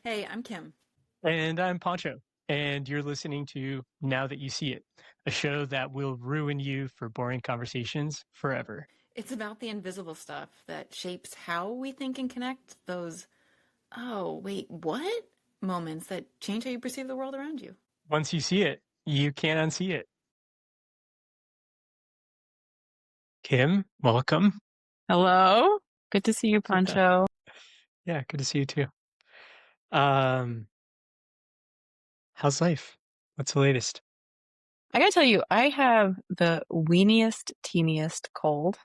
Hey, I'm Kim. And I'm Pancho, and you're listening to Now That You See It, a show that will ruin you for boring conversations forever. It's about the invisible stuff that shapes how we think and connect, those, oh, wait, what? Moments that change how you perceive the world around you. Once you see it, you can't unsee it. Kim, welcome. Hello. Good to see you, Pancho. Yeah, good to see you too. Um, how's life? What's the latest? I gotta tell you, I have the weeniest, teeniest cold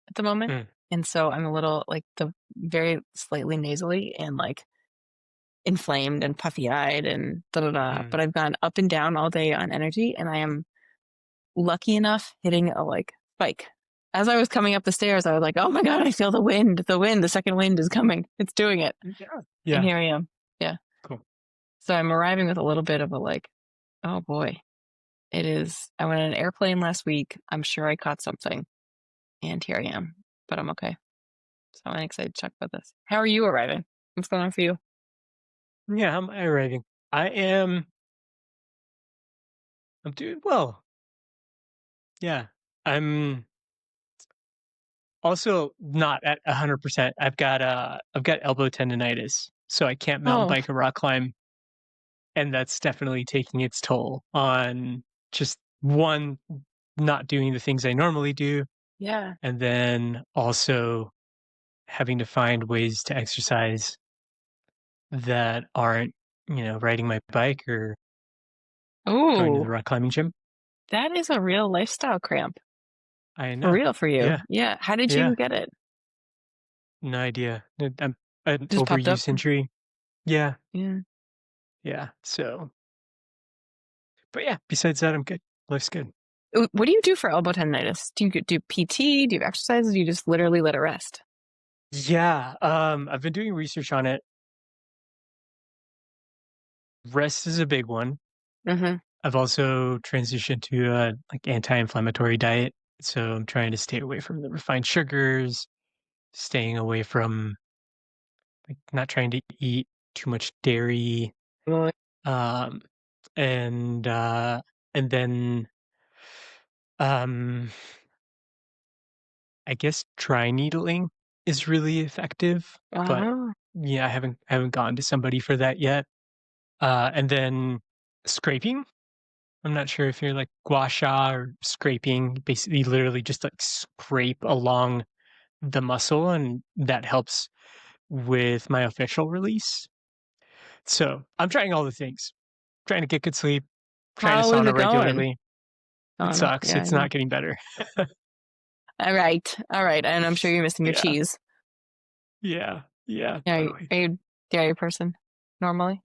at the moment. Mm, And so I'm a little like the very slightly nasally and like inflamed and puffy eyed and da da da. mm. But I've gone up and down all day on energy and I am lucky enough hitting a like spike. As I was coming up the stairs, I was like, oh my God, I feel the second wind is coming. It's doing it. Yeah. And Yeah, here I am. Yeah. cool. So I'm arriving with a little bit of a like, oh boy. It is. I went on an airplane last week. I'm sure I caught something, and here I am, but I'm okay. So I'm excited to talk about this. How are you arriving? What's going on for you? Yeah, I'm arriving. I'm doing well. Yeah, I'm also not at 100%. I've got elbow tendonitis, so I can't mountain Oh, bike or rock climb, and that's definitely taking its toll on just one, not doing the things I normally do, yeah. and then also having to find ways to exercise that aren't, riding my bike or going to the Oh, rock climbing gym. that is a real lifestyle cramp. I For know. real for you. Yeah, Yeah. How did yeah, you get it? no idea. I'm an Just popped up? overuse injury. Yeah, Yeah. yeah. So, but yeah, besides that, I'm good. Life's good. What do you do for elbow tendonitis? Do you do PT? Do you have exercises? Do you just literally let it rest? Yeah, I've been doing research on it. Rest is a big one. Mm-hmm. I've also transitioned to a like anti-inflammatory diet, so I'm trying to stay away from the refined sugars, staying away from like not trying to eat too much dairy, Well, um, and uh, and then um, I guess dry needling is really effective, but oh, yeah, I haven't gone to somebody for that yet. And then scraping. I'm not sure if you're like gua sha or scraping. Basically, literally just like scrape along the muscle, and that helps with my official release. So I'm trying all the things. Trying to get good sleep, trying to how is sauna it going? regularly. Oh, It no. sucks. Yeah, I It's know. not getting better. All right. All right. And I'm sure you're missing your Yeah, cheese. yeah, yeah, Yeah. totally. Are you a dairy person normally?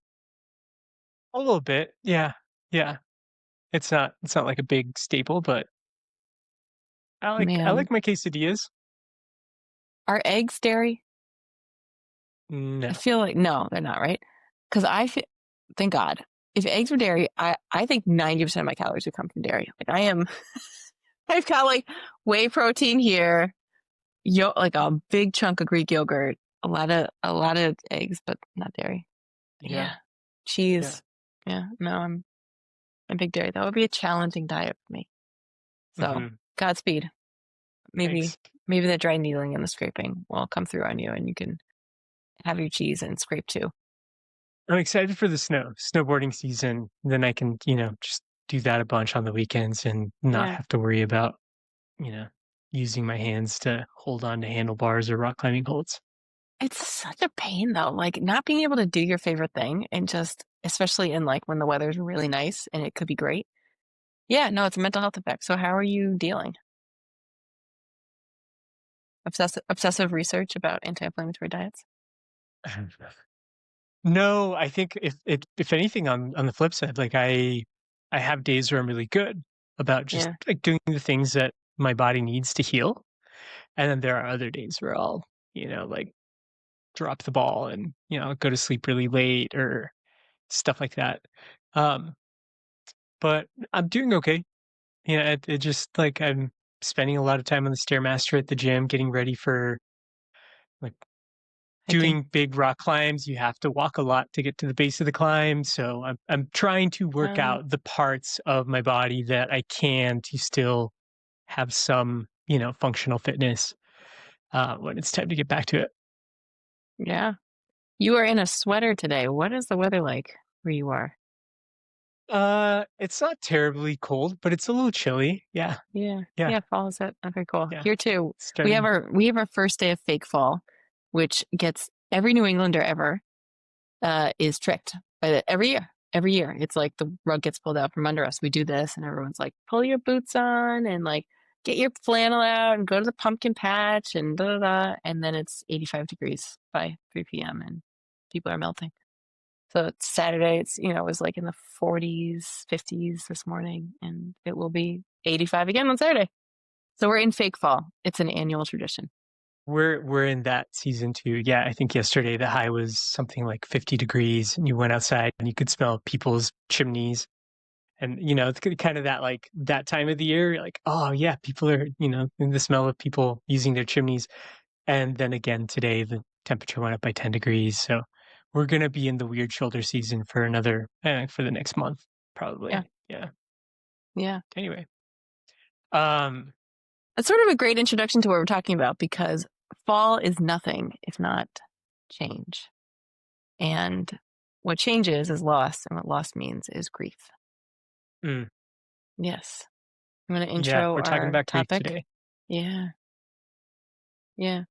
A little bit. Yeah, yeah. It's not like a big staple, but I Man, like my quesadillas. are eggs dairy? I No. feel like no, they're not, right? Because I feel, thank God, if eggs were dairy, I think 90% of my calories would come from dairy. Like I am, I've got like whey protein here, like a big chunk of Greek yogurt, a lot of eggs, but not dairy. Yeah, Yeah, yeah. cheese. Yeah, no, I'm big dairy. That would be a challenging diet for me. So Hmm. Godspeed. Maybe Thanks. maybe the dry needling and the scraping will come through on you, and you can have your cheese and scrape too. I'm excited for the snowboarding season. Then I can, just do that a bunch on the weekends and not Yeah. have to worry about, you know, using my hands to hold on to handlebars or rock climbing holds. It's such a pain though, like not being able to do your favorite thing and just, especially in like when the weather's really nice and it could be great. Yeah, no, it's a mental health effect. So how are you dealing? Obsessive research about anti-inflammatory diets? No, I think if anything on the flip side, like I have days where I'm really good about just Yeah. like doing the things that my body needs to heal. And then there are other days where I'll, like drop the ball and, go to sleep really late or stuff like that. Um, but I'm doing okay. It just like I'm spending a lot of time on the Stairmaster at the gym, getting ready for like doing big rock climbs, you have to walk a lot to get to the base of the climb. So I'm trying to work out the parts of my body that I can to still have some, functional fitness when it's time to get back to it. Yeah. You are in a sweater today. What is the weather like where you are? It's not terribly cold, but it's a little chilly. Yeah. Yeah. Yeah. Yeah, fall is it. Okay, cool. Yeah. Here too. Starting. We have our first day of fake fall, which gets every New Englander ever is tricked by every year. Every year. It's like the rug gets pulled out from under us. We do this and everyone's like, pull your boots on and like get your flannel out and go to the pumpkin patch and da da da. And then it's 85 degrees by 3 p.m. and people are melting. So it's Saturday. It's, it was like in the 40s, 50s this morning, and it will be 85 again on Saturday. So we're in fake fall. It's an annual tradition. We're in that season too. Yeah, I think yesterday the high was something like 50 degrees, and you went outside and you could smell people's chimneys. And it's kind of that time of the year. You're like, oh yeah, people are in the smell of people using their chimneys. And then again today the temperature went up by 10 degrees. So we're gonna be in the weird shoulder season for for the next month probably. Yeah. Anyway, it's sort of a great introduction to what we're talking about, because fall is nothing if not change. And what change is loss, and what loss means is grief. Yes. I'm going to intro we're talking about topic grief today. Yeah. You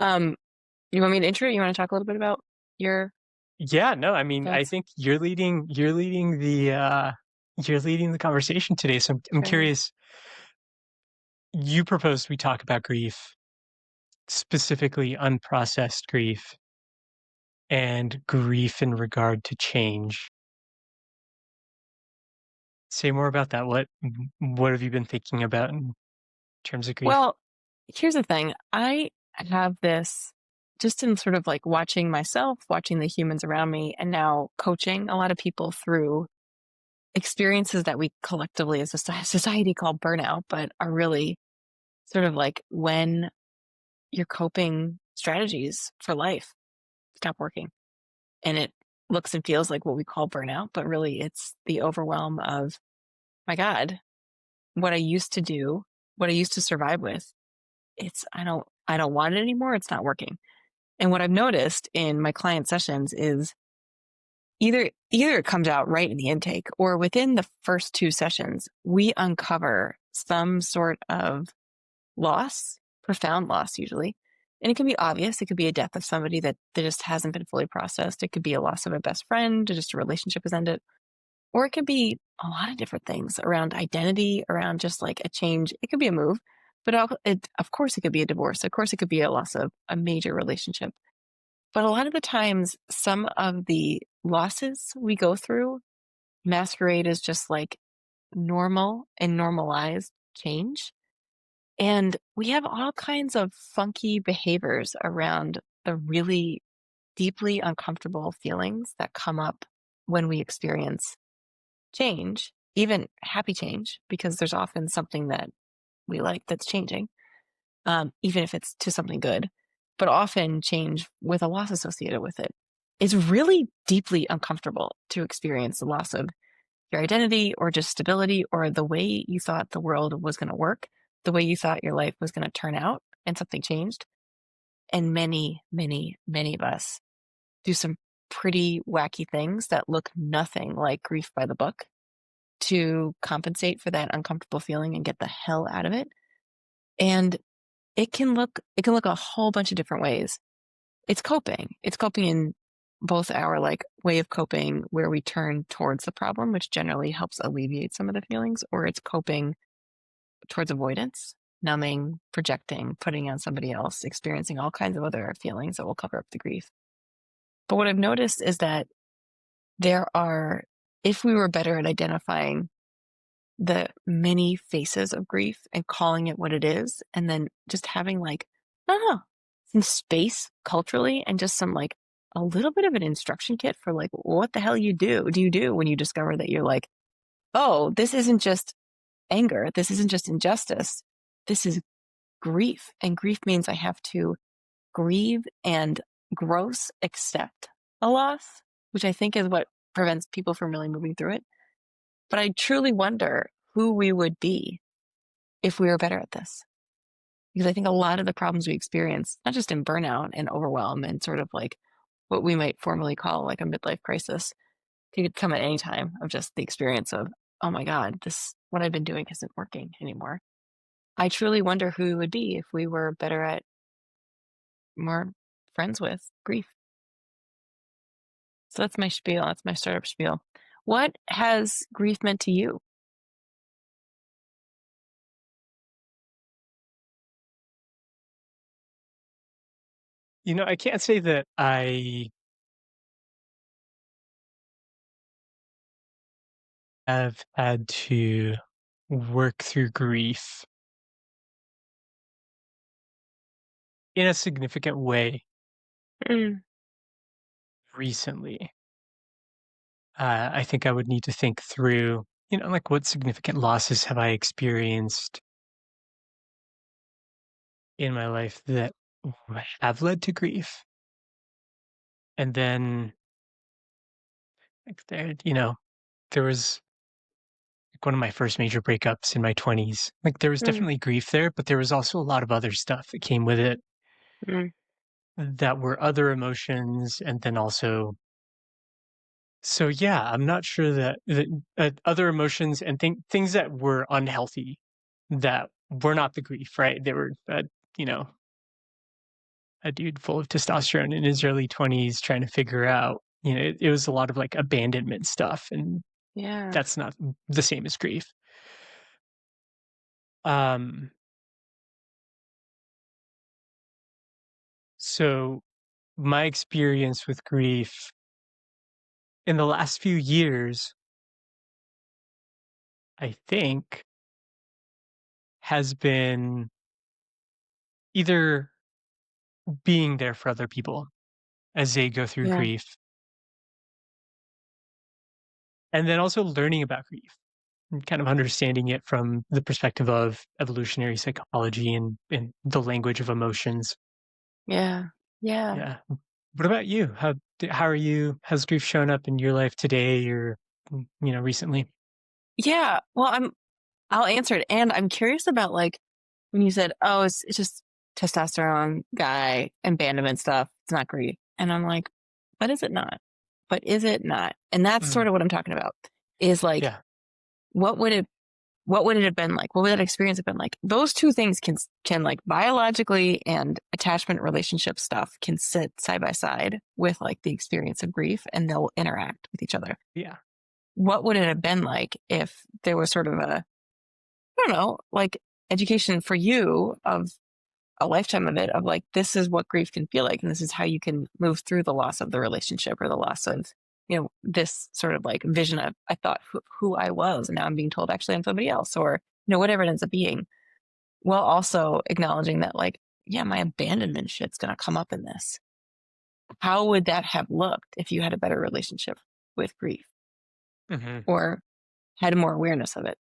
want me to intro? You want to talk a little bit about your? Yeah, no, I mean, I thoughts? think you're leading the conversation today. So I'm curious. You proposed we talk about grief, specifically unprocessed grief and grief in regard to change. Say more about that. What have you been thinking about in terms of grief? Well, here's the thing. I have this just in sort of like watching myself, watching the humans around me, and now coaching a lot of people through experiences that we collectively as a society call burnout, but are really sort of like when your coping strategies for life stop working. And it looks and feels like what we call burnout, but really it's the overwhelm of, my God, what I used to do, what I used to survive with, I don't want it anymore. It's not working. And what I've noticed in my client sessions is either it comes out right in the intake, or within the first 2 sessions, we uncover some sort of loss, profound loss usually. And it can be obvious. It could be a death of somebody that just hasn't been fully processed. It could be a loss of a best friend, or just a relationship has ended. Or it could be a lot of different things around identity, around just like a change. It could be a move, but of course it could be a divorce. Of course it could be a loss of a major relationship. But a lot of the times, some of the losses we go through masquerade as just like normal and normalized change. And we have all kinds of funky behaviors around the really deeply uncomfortable feelings that come up when we experience change, even happy change, because there's often something that we like that's changing, even if it's to something good, but often change with a loss associated with it. It's really deeply uncomfortable to experience the loss of your identity or just stability or the way you thought the world was going to work, the way you thought your life was going to turn out, and something changed. And many, many, many of us do some pretty wacky things that look nothing like grief by the book to compensate for that uncomfortable feeling and get the hell out of it. And it can look a whole bunch of different ways. It's coping. It's coping in both our like way of coping where we turn towards the problem, which generally helps alleviate some of the feelings, or it's coping towards avoidance, numbing, projecting, putting on somebody else, experiencing all kinds of other feelings that will cover up the grief. But what I've noticed is that if we were better at identifying the many faces of grief and calling it what it is, and then just having like, I don't know, some space culturally and just some like a little bit of an instruction kit for like, what the hell do you do when you discover that you're like, oh, this isn't just anger. This isn't just injustice. This is grief. And grief means I have to grieve and gross accept a loss, which I think is what prevents people from really moving through it. But I truly wonder who we would be if we were better at this. Because I think a lot of the problems we experience, not just in burnout and overwhelm and sort of like what we might formally call like a midlife crisis, could come at any time of just the experience of, oh my God, what I've been doing isn't working anymore. I truly wonder who we would be if we were better at, more friends with grief. So that's my spiel. That's my startup spiel. What has grief meant to you? I can't say that I have had to work through grief in a significant way Mm, recently. I think I would need to think through, like what significant losses have I experienced in my life that have led to grief? And then, like there was like one of my first major breakups in my 20s. Like there was mm, definitely grief there, but there was also a lot of other stuff that came with it mm. that were other emotions, and then also so yeah, I'm not sure that other emotions and things that were unhealthy that were not the grief, right? They were, you know, a dude full of testosterone in his early 20s trying to figure out, it was a lot of like abandonment stuff, and Yeah. that's not the same as grief. Um, so my experience with grief in the last few years, I think, has been either being there for other people as they go through Yeah. grief, and then also learning about grief and kind of understanding it from the perspective of evolutionary psychology and the language of emotions. Yeah. Yeah. Yeah. What about you? How are you? How's grief shown up in your life today or recently? Yeah. Well, I'll answer it. And I'm curious about like when you said, oh, it's just testosterone guy, abandonment stuff. It's not grief. And I'm like, but is it not? But is it not? And that's Mm, sort of what I'm talking about is like, yeah. what would it what would it have been like? What would that experience have been like? Those two things can like biologically and attachment relationship stuff can sit side by side with like the experience of grief and they'll interact with each other. Yeah. What would it have been like if there was sort of I don't know, like education for you of a lifetime of it, of like, this is what grief can feel like. And this is how you can move through the loss of the relationship or the loss of, this sort of like vision of, I thought who I was. And now I'm being told actually I'm somebody else or, whatever it ends up being. While also acknowledging that like, yeah, my abandonment shit's going to come up in this. How would that have looked if you had a better relationship with grief Hmm. or had more awareness of it?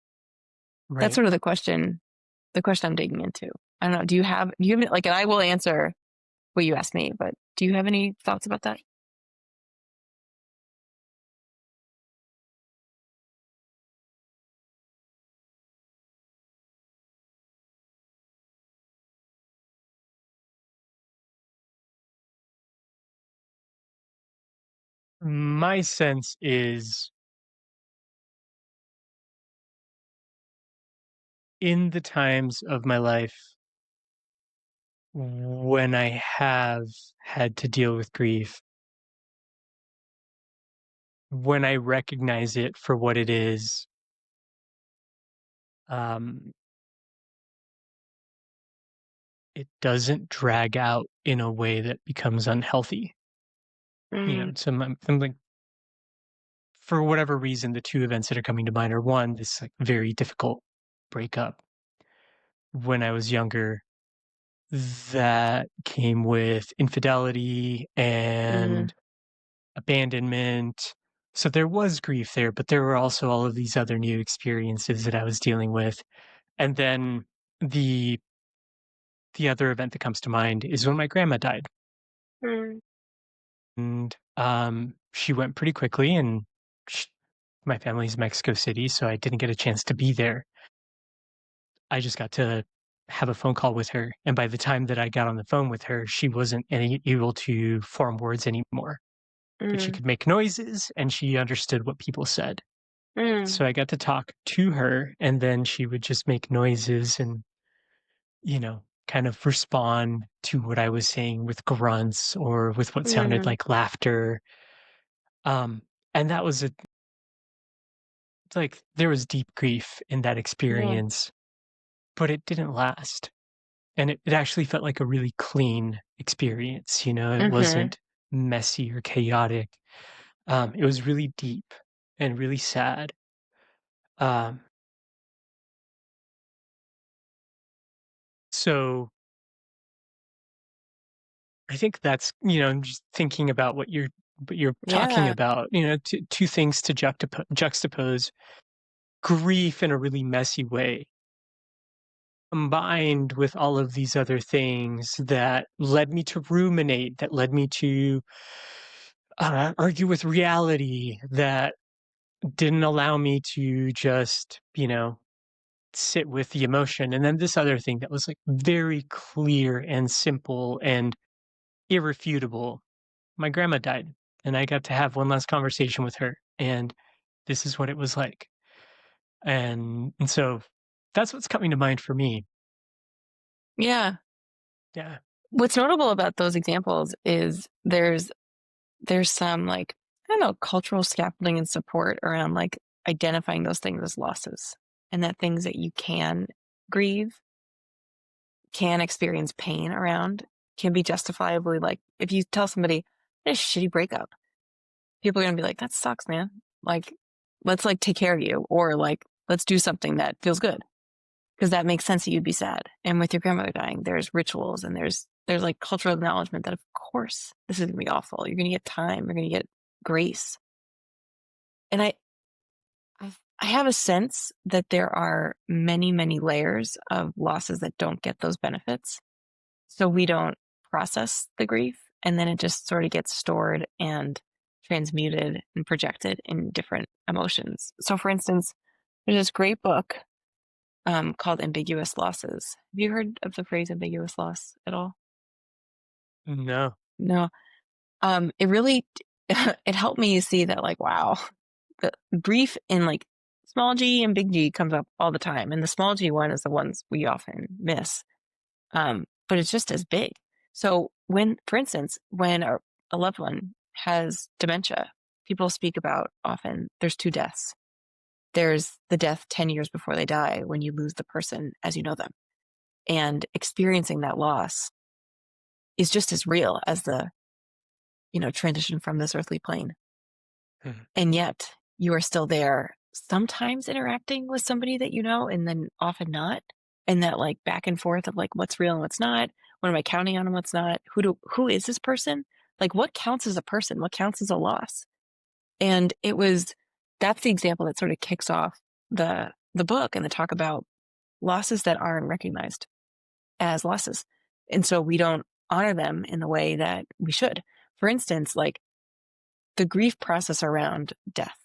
That's Right. sort of the question I'm digging into. I don't know. Do you have like, and I will answer what you asked me, but do you have any thoughts about that? My sense is in the times of my life when I have had to deal with grief, when I recognize it for what it is, um, it doesn't drag out in a way that becomes unhealthy. Mm, So I'm like, for whatever reason, the two events that are coming to mind are one, this like very difficult breakup when I was younger that came with infidelity mm, and abandonment. So there was grief there, but there were also all of these other new experiences that I was dealing with. And then the the other event that comes to mind is when my grandma died. Mm. And she went pretty quickly, and sh my family's in Mexico City, so I didn't get a chance to be there. I just got to have a phone call with her, and by the time that I got on the phone with her, she wasn't able to form words anymore, but she Mm. could make noises, and she understood what people said. Mm. So I got to talk to her, and then she would just make noises and, kind of respond to what I was saying with grunts or with what sounded Mm. like laughter. Um, and that was like there was deep grief in that Yeah. experience, but it didn't last. And it actually felt like a really clean experience, it Mm-hmm. wasn't messy or chaotic. It was really deep and really sad. Um, so I think that's, just thinking about what you're talking Yeah. about, two things to juxtapose grief in a really messy way, combined with all of these other things that led me to ruminate, that led me to argue with reality, that didn't allow me to just, sit with the emotion. And then this other thing that was like very clear and simple and irrefutable. My grandma died, and I got to have one last conversation with her, and this is what it was like. And so that's what's coming to mind for me. Yeah. Yeah. What's notable about those examples is there's some like, I don't know, cultural scaffolding and support around like identifying those things as losses, and that things that you can grieve, can experience pain around, can be justifiably like, if you tell somebody I had a shitty breakup, people are gonna be like, that sucks, man. Like, let's like take care of you, or like, let's do something that feels good. Because that makes sense that you'd be sad. And with your grandmother dying, there's rituals and there's like cultural acknowledgement that of course this is gonna be awful. You're gonna get time, you're gonna get grace. And I have a sense that there are many, many layers of losses that don't get those benefits. So we don't process the grief, and then it just sort of gets stored and transmuted and projected in different emotions. So for instance, there's this great book called Ambiguous Losses. Have you heard of the phrase ambiguous loss at all? No. No. It really it helped me see that like, wow, the grief in like small g and big G comes up all the time. And the small g one is the ones we often miss. But it's just as big. So when, for instance, when a loved one has dementia, people speak about often there's two deaths. There's the death 10 years before they die when you lose the person as you know them. And experiencing that loss is just as real as the, transition from this earthly plane. Mhm. And yet you are still there, sometimes interacting with somebody that you know, and then often not. And that like back and forth of like what's real and what's not. What am I counting on and what's not? Who is this person? Like what counts as a person? What counts as a loss? And that's the example that sort of kicks off the book and the talk about losses that aren't recognized as losses. And so we don't honor them in the way that we should. For instance, like the grief process around death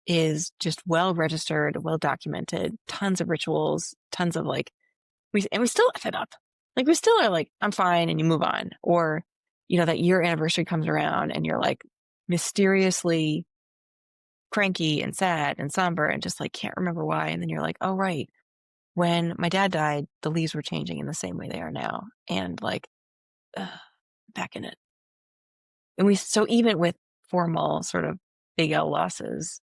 is just well registered, well documented, tons of rituals, tons of like, we still F it up. Like we still are like, I'm fine, and you move on. Or, that year anniversary comes around and you're like mysteriously cranky and sad and somber and just like can't remember why. And then you're like, oh, right. When my dad died, the leaves were changing in the same way they are now. And like, back in it. And so even with formal sort of big L losses,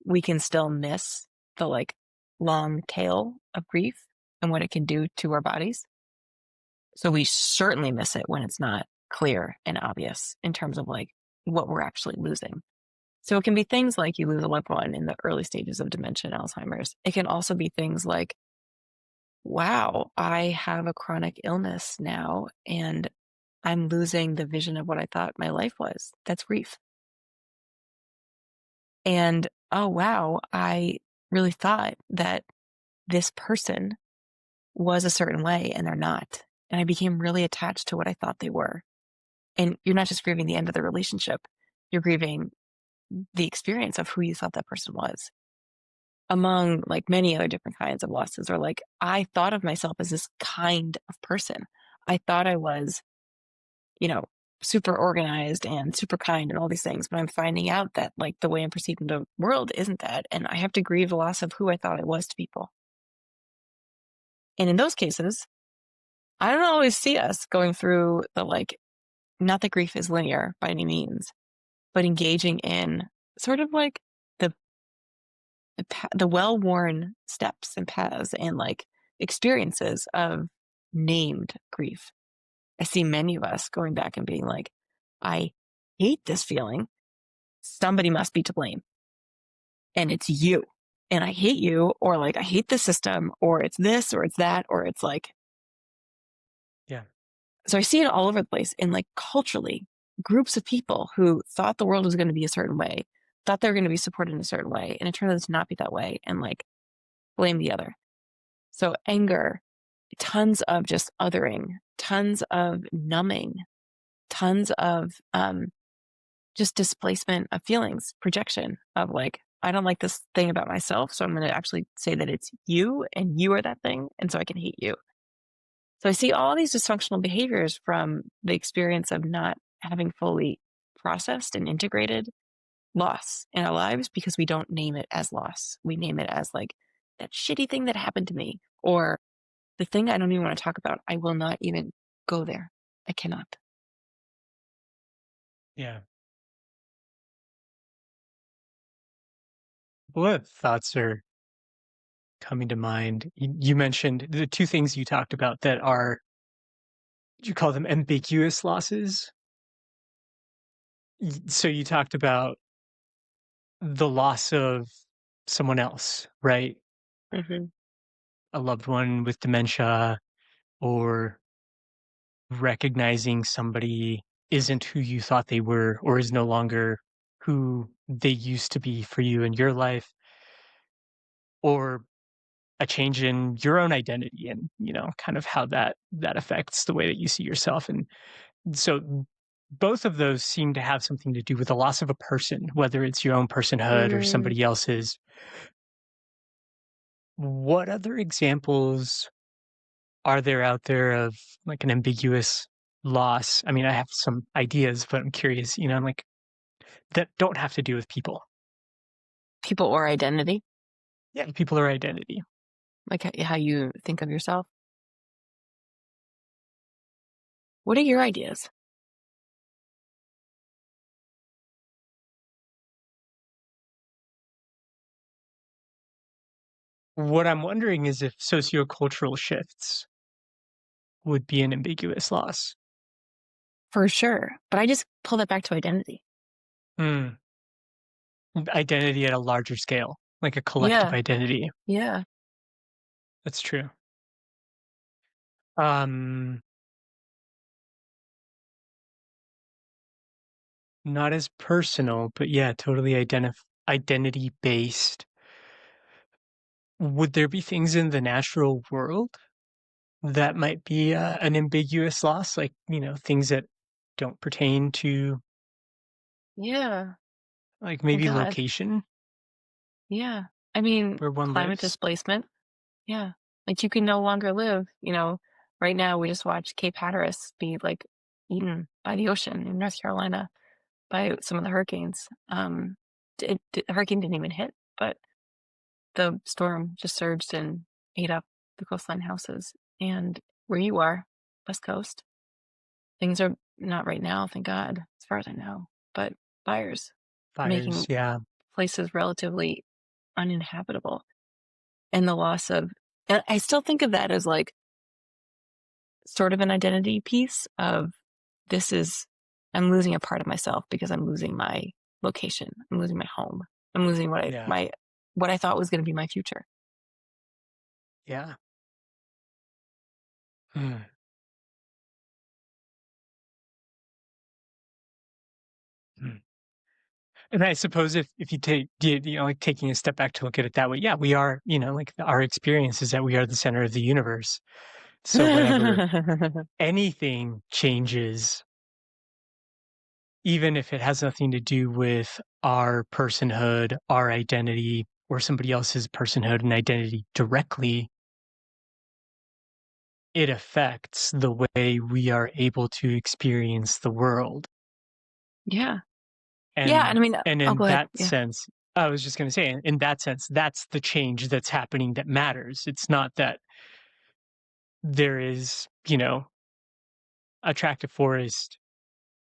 we can still miss the like long tail of grief and what it can do to our bodies. So we certainly miss it when it's not clear and obvious in terms of like what we're actually losing. So it can be things like you lose a loved one in the early stages of dementia and Alzheimer's. It can also be things like, wow, I have a chronic illness now and I'm losing the vision of what I thought my life was. That's grief. And oh, wow, I really thought that this person was a certain way and they're not. and I became really attached to what I thought they were. And you're not just grieving the end of the relationship, you're grieving the experience of who you thought that person was, among like many other different kinds of losses. Or like, I thought of myself as this kind of person. I thought I was, you know, super organized and super kind and all these things, but I'm finding out that like the way I'm perceived in the world isn't that. And I have to grieve the loss of who I thought I was to people. And in those cases, I don't always see us going through the like, not that grief is linear by any means, but engaging in sort of like the well-worn steps and paths and like experiences of named grief. I see many of us going back and being like, I hate this feeling. Somebody must be to blame. And it's you. And I hate you, or like, I hate the system, or it's this, or it's that, or it's like. Yeah. So I see it all over the place. And like culturally, groups of people who thought the world was going to be a certain way, thought they were going to be supported in a certain way, and it turned out to not be that way, and like blame the other. So anger, tons of just othering, tons of numbing, tons of just displacement of feelings, projection of like, I don't like this thing about myself, so I'm going to actually say that it's you and you are that thing, and so I can hate you. So I see all these dysfunctional behaviors from the experience of not having fully processed and integrated loss in our lives, because we don't name it as loss. We name it as like that shitty thing that happened to me, or the thing I don't even want to talk about. I will not even go there. I cannot. Yeah. What thoughts are coming to mind? You mentioned the two things you talked about that are, you call them ambiguous losses. So you talked about the loss of someone else, right? Mm-hmm. A loved one with dementia, or recognizing somebody isn't who you thought they were, or is no longer who they used to be for you in your life, or a change in your own identity, and kind of how that affects the way that you see yourself. And so both of those seem to have something to do with the loss of a person, whether it's your own personhood or somebody else's. What other examples are there out there of like an ambiguous loss? I mean, I have some ideas, but I'm curious, like that don't have to do with people. People or identity, Yeah, people or identity. like how you think of yourself. What are your ideas? What I'm wondering is if sociocultural shifts would be an ambiguous loss. For sure. But I just pull that back to identity. Identity at a larger scale, like a collective identity. Yeah. That's true. Not as personal, but yeah, totally identity based. Would there be things in the natural world that might be an ambiguous loss, like things that don't pertain to, Yeah. like My maybe God. location Yeah. I mean, where one climate lives? displacement. Yeah. Like you can no longer live, right now we just watched Cape Hatteras be like eaten by the ocean in North Carolina by some of the hurricanes. The hurricane didn't even hit, but the storm just surged and ate up the coastline houses. And where you are, West Coast, things are not right now, thank God, as far as I know, but fires making Yeah. places relatively uninhabitable. And the loss of, and I still think of that as like sort of an identity piece of I'm losing a part of myself because I'm losing my location. I'm losing my home. I'm losing what I thought was going to be my future. Yeah. And I suppose if you take, like taking a step back to look at it that way, yeah, we are, like our experience is that we are the center of the universe. So whenever anything changes, even if it has nothing to do with our personhood, our identity, or somebody else's personhood and identity directly, it affects the way we are able to experience the world. Yeah. Yeah. And And I mean, and oh, in go ahead. that Yeah. sense, I was just going to say, in that sense, that's the change that's happening that matters. It's not that there is, a tract of forest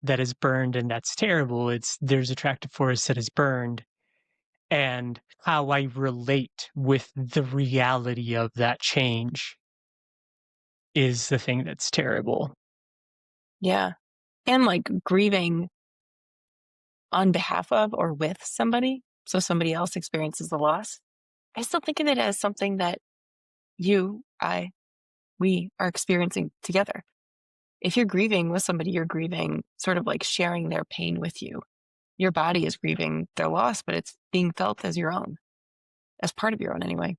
that is burned and that's terrible. It's there's a tract of forest that is burned, and how I relate with the reality of that change is the thing that's terrible. Yeah. And like grieving on behalf of or with somebody, so somebody else experiences the loss. I still think of it as something that you, we are experiencing together. If you're grieving with somebody, you're grieving sort of like sharing their pain with you. Your body is grieving their loss, but it's being felt as your own, as part of your own anyway.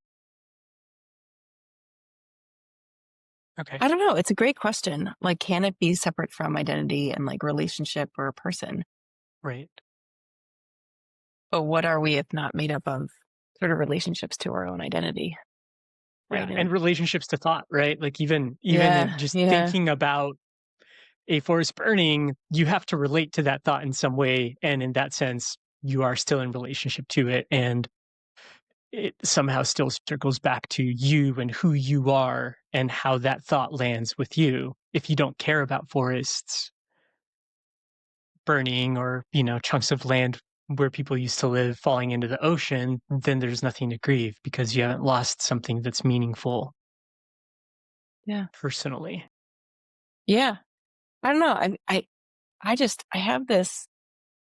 Okay. I don't know. It's a great question. Like, can it be separate from identity and like relationship or a person? Right. But what are we if not made up of sort of relationships to our own identity? Yeah. Right. And relationships to thought, right? Like even Yeah. just Yeah. thinking about a forest burning, you have to relate to that thought in some way. And in that sense, you are still in relationship to it. And it somehow still circles back to you and who you are and how that thought lands with you. If you don't care about forests burning or, chunks of land where people used to live falling into the ocean, then there's nothing to grieve because you haven't lost something that's meaningful. Yeah. Personally. Yeah. I don't know. I have this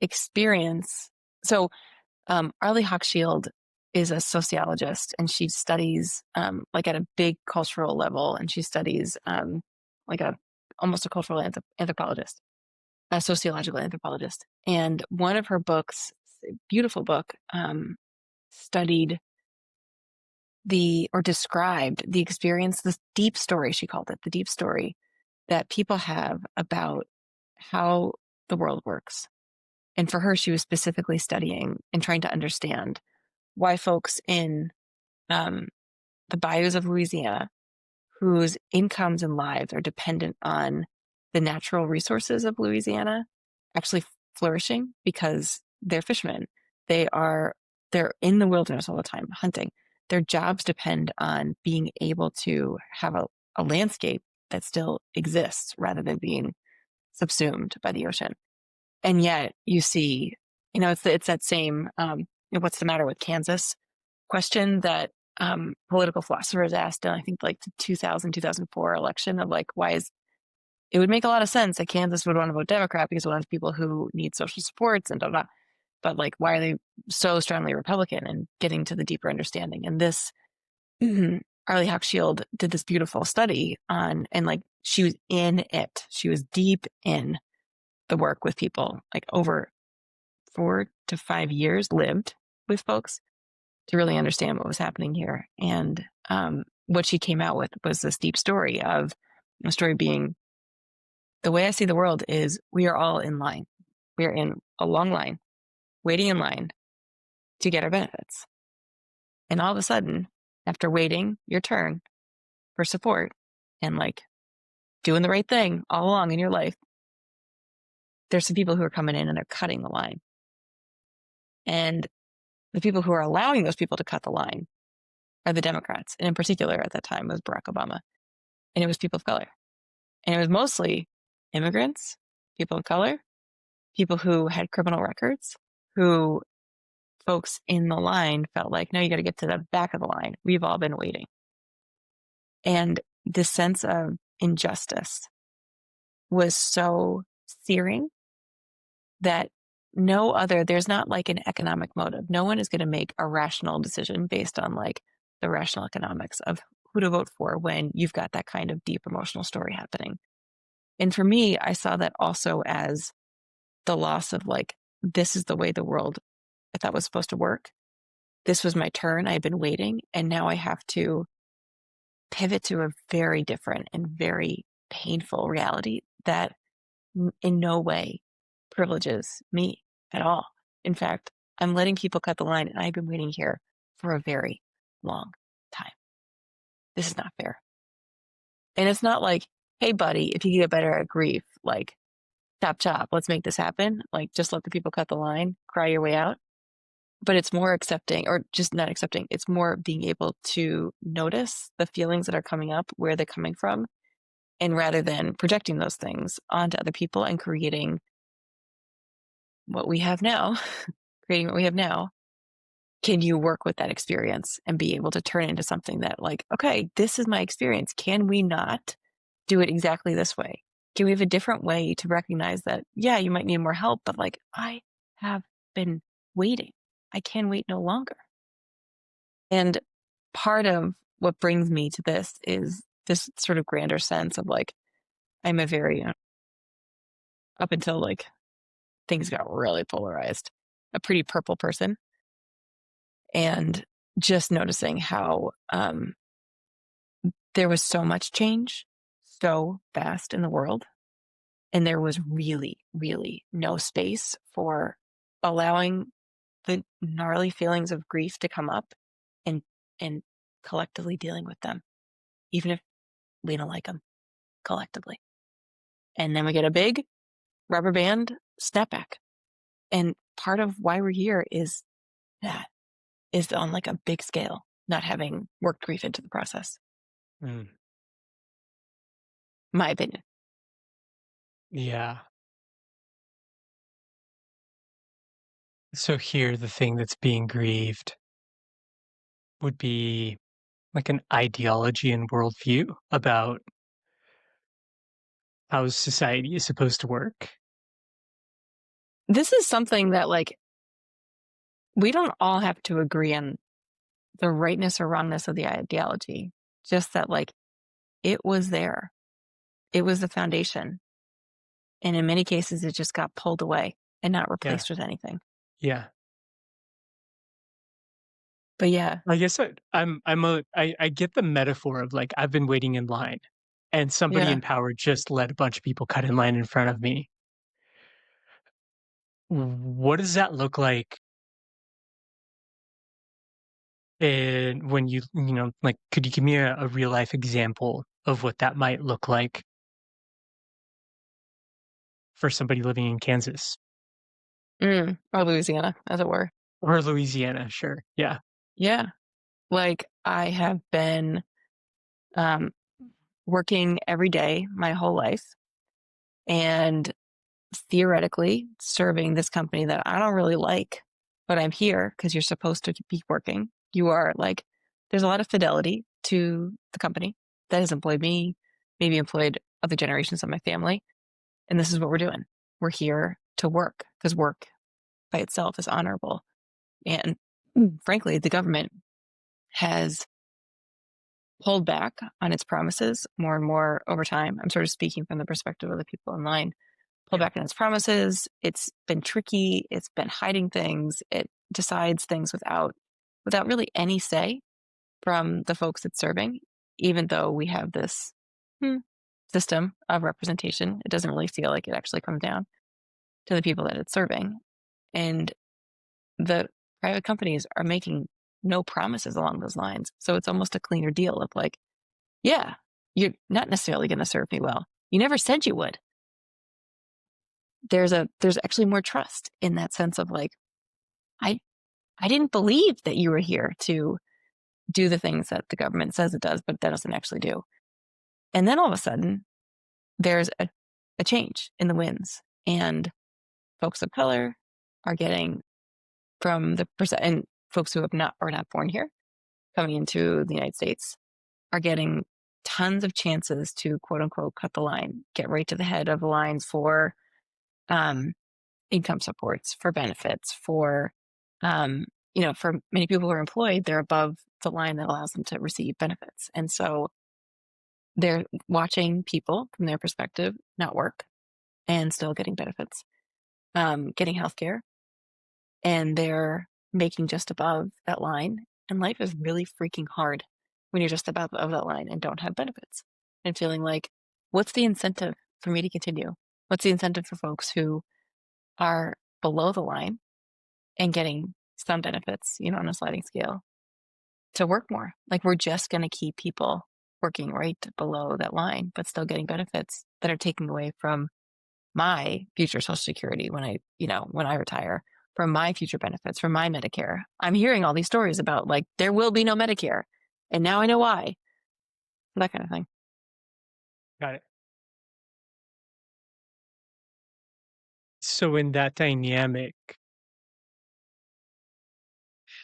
experience. So, Arlie Hochschild is a sociologist and she studies, like at a big cultural level, and she studies, like almost a cultural anthropologist, a sociological anthropologist. And one of her books, beautiful book, studied described the experience, this deep story, she called it, the deep story that people have about how the world works. And for her, she was specifically studying and trying to understand why folks in the bayous of Louisiana, whose incomes and lives are dependent on the natural resources of Louisiana, actually flourishing because they're fishermen. They're in the wilderness all the time hunting. Their jobs depend on being able to have a landscape that still exists rather than being subsumed by the ocean. And yet you see, it's that same, what's the matter with Kansas question that political philosophers asked in, I think, like the 2004 election of like, it would make a lot of sense that Kansas would want to vote Democrat because one of the people who need social supports and blah, blah. But like, why are they so strongly Republican, and getting to the deeper understanding? And this, Arlie Hochschild did this beautiful study on, and like, she was in it. She was deep in the work with people, like over 4 to 5 years lived with folks to really understand what was happening here. And what she came out with was this deep story of the story being, the way I see the world is we are all in line. We are in a long line, waiting in line to get our benefits. And all of a sudden, after waiting your turn for support and like doing the right thing all along in your life, there's some people who are coming in and they're cutting the line. And the people who are allowing those people to cut the line are the Democrats. And in particular, at that time, was Barack Obama. And it was people of color. And it was mostly immigrants, people of color, people who had criminal records, who folks in the line felt like, no, you got to get to the back of the line. We've all been waiting. And this sense of injustice was so searing that there's not like an economic motive. No one is going to make a rational decision based on like the rational economics of who to vote for when you've got that kind of deep emotional story happening. And for me, I saw that also as the loss of like, this is the way the world I thought was supposed to work. This was my turn. I had been waiting, and now I have to pivot to a very different and very painful reality that in no way privileges me at all. In fact, I'm letting people cut the line, and I've been waiting here for a very long time. This is not fair. And it's not like, hey, buddy, if you get better at grief, like, chop, let's make this happen. Like, just let the people cut the line, cry your way out. But it's more accepting, or just not accepting. It's more being able to notice the feelings that are coming up, where they're coming from, and rather than projecting those things onto other people and creating what we have now, can you work with that experience and be able to turn it into something that, like, okay, this is my experience. Can we not do it exactly this way? Can we have a different way to recognize that, yeah, you might need more help, but like, I have been waiting. I can wait no longer. And part of what brings me to this is this sort of grander sense of like, I'm a very, up until like things got really polarized, a pretty purple person. And just noticing how there was so much change so fast in the world. And there was really, really no space for allowing the gnarly feelings of grief to come up and collectively dealing with them, even if we don't like them collectively. And then we get a big rubber band snapback. And part of why we're here is that, is on like a big scale, not having worked grief into the process. My opinion. Yeah. So here, the thing that's being grieved would be like an ideology and worldview about how society is supposed to work. This is something that like, we don't all have to agree on the rightness or wrongness of the ideology. Just that like, it was there. It was the foundation. And in many cases, it just got pulled away and not replaced with anything. Yeah. But yeah, I guess I get the metaphor of like, I've been waiting in line and somebody yeah. in power just let a bunch of people cut in line in front of me. What does that look like? And when like, could you give me a real life example of what that might look like for somebody living in Kansas Or Louisiana, as it were. or Louisiana? Sure. Yeah. Yeah. Like, I have been working every day my whole life and theoretically serving this company that I don't really like, but I'm here because you're supposed to be working. You are like, there's a lot of fidelity to the company that has employed me, maybe employed other generations of my family. And this is what we're doing. We're here to work because work by itself is honorable. And frankly, the government has pulled back on its promises more and more over time. I'm sort of speaking from the perspective of the people in line. Pulled back on its promises. It's been tricky. It's been hiding things. It decides things without really any say from the folks it's serving, even though we have this system of representation. It doesn't really feel like it actually comes down to the people that it's serving. And the private companies are making no promises along those lines. So it's almost a cleaner deal of like, yeah, you're not necessarily going to serve me well. You never said you would. There's actually more trust in that sense of like, I didn't believe that you were here to do the things that the government says it does, but that doesn't actually do. And then all of a sudden, there's a change in the winds, and folks of color are getting from the percent, and folks who are not born here coming into the United States are getting tons of chances to quote unquote cut the line, get right to the head of the lines for income supports, for benefits, for for many people who are employed, they're above the line that allows them to receive benefits. And so they're watching people from their perspective not work and still getting benefits, getting healthcare, and they're making just above that line. And life is really freaking hard. when you're just above that line and don't have benefits, and feeling like, what's the incentive for me to continue? What's the incentive for folks who are below the line and getting some benefits, on a sliding scale, to work more? Like, we're just going to keep people working right below that line, but still getting benefits that are taking away from my future Social Security when I retire, from my future benefits, from my Medicare. I'm hearing all these stories about like, there will be no Medicare. And now I know why. That kind of thing. Got it. So in that dynamic,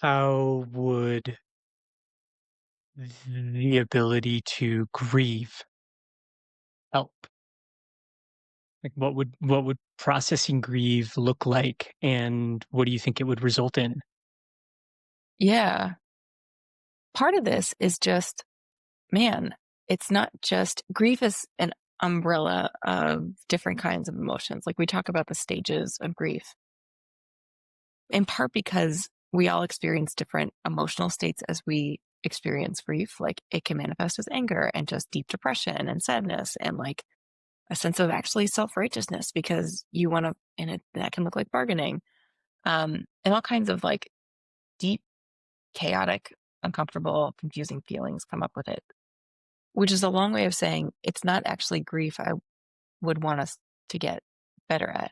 how would the ability to grieve help? Like what would processing grief look like, and what do you think it would result in? Yeah. Part of this is just, man, it's not just grief is an umbrella of different kinds of emotions. Like, we talk about the stages of grief, in part because we all experience different emotional states as we experience grief. Like, it can manifest as anger and just deep depression and sadness and like a sense of actually self-righteousness because you want to, and that can look like bargaining, and all kinds of like deep, chaotic, uncomfortable, confusing feelings come up with it, which is a long way of saying it's not actually grief I would want us to get better at.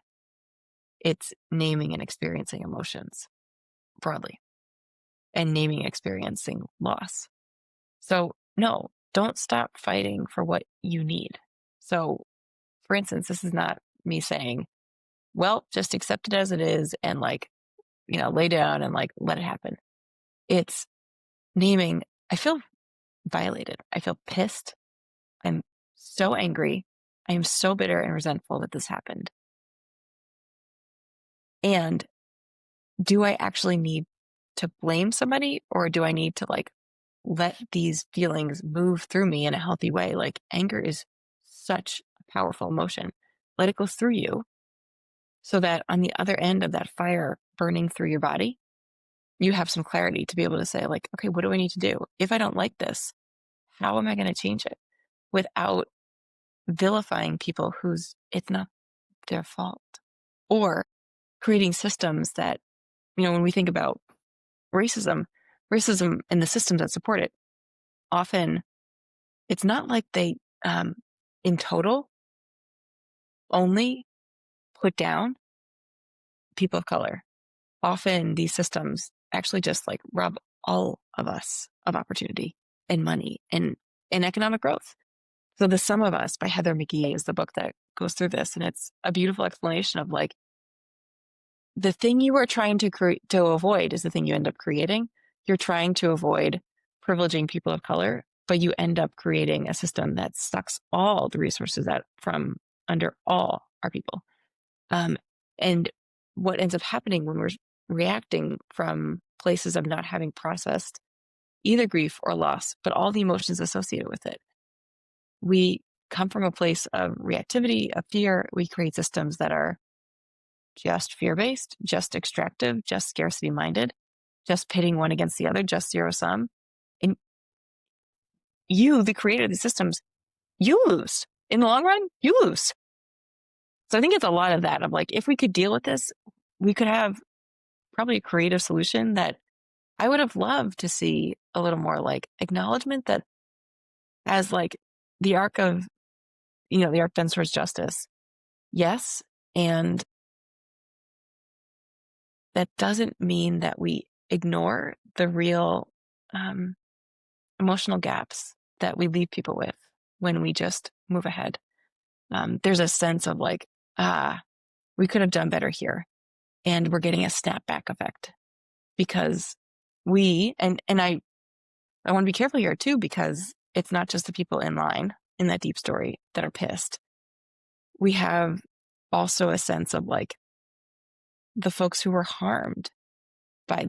It's naming and experiencing emotions broadly, and naming and experiencing loss. So no, don't stop fighting for what you need. So, for instance, this is not me saying, well, just accept it as it is and like, lay down and like, let it happen. It's naming, I feel violated. I feel pissed. I'm so angry. I am so bitter and resentful that this happened. And do I actually need to blame somebody, or do I need to like let these feelings move through me in a healthy way? Like, anger is such a powerful emotion. Let it go through you so that on the other end of that fire burning through your body, you have some clarity to be able to say like, okay, what do I need to do? If I don't like this, how am I going to change it without vilifying people it's not their fault, or creating systems that, when we think about racism and the systems that support it, often it's not like they, in total, only put down people of color. Often these systems actually just like rob all of us of opportunity and money and economic growth. So The Sum of Us by Heather McGhee is the book that goes through this. And it's a beautiful explanation of like, the thing you are trying to avoid is the thing you end up creating. You're trying to avoid privileging people of color, but you end up creating a system that sucks all the resources out from under all our people. And what ends up happening when we're reacting from places of not having processed either grief or loss, but all the emotions associated with it, we come from a place of reactivity, of fear. We create systems that are just fear-based, just extractive, just scarcity-minded, just pitting one against the other, just zero-sum. And you, the creator of these systems, you lose. In the long run, you lose. So I think it's a lot of that, of like, if we could deal with this, we could have probably a creative solution that I would have loved to see a little more like acknowledgement that as like the arc of, the arc bends towards justice. Yes. And that doesn't mean that we ignore the real emotional gaps that we leave people with when we just move ahead. There's a sense of like, we could have done better here. And we're getting a snapback effect because and I want to be careful here too, because it's not just the people in line in that deep story that are pissed. We have also a sense of like the folks who were harmed by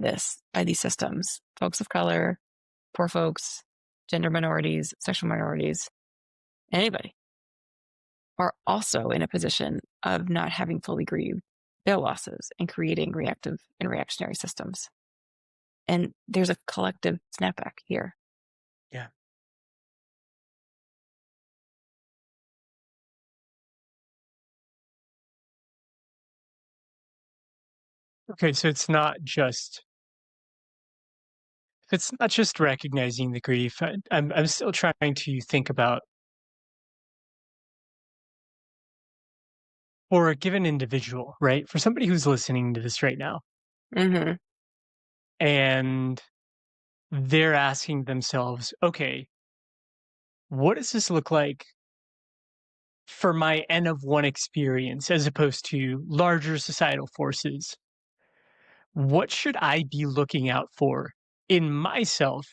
these systems, folks of color, poor folks, gender minorities, sexual minorities, anybody, are also in a position of not having fully grieved their losses and creating reactive and reactionary systems. And there's a collective snapback here. Yeah. Okay, so it's not just recognizing the grief. I'm still trying to think about, for a given individual, right? For somebody who's listening to this right now, Mm-hmm. and they're asking themselves, okay, what does this look like for my N of one experience as opposed to larger societal forces? What should I be looking out for in myself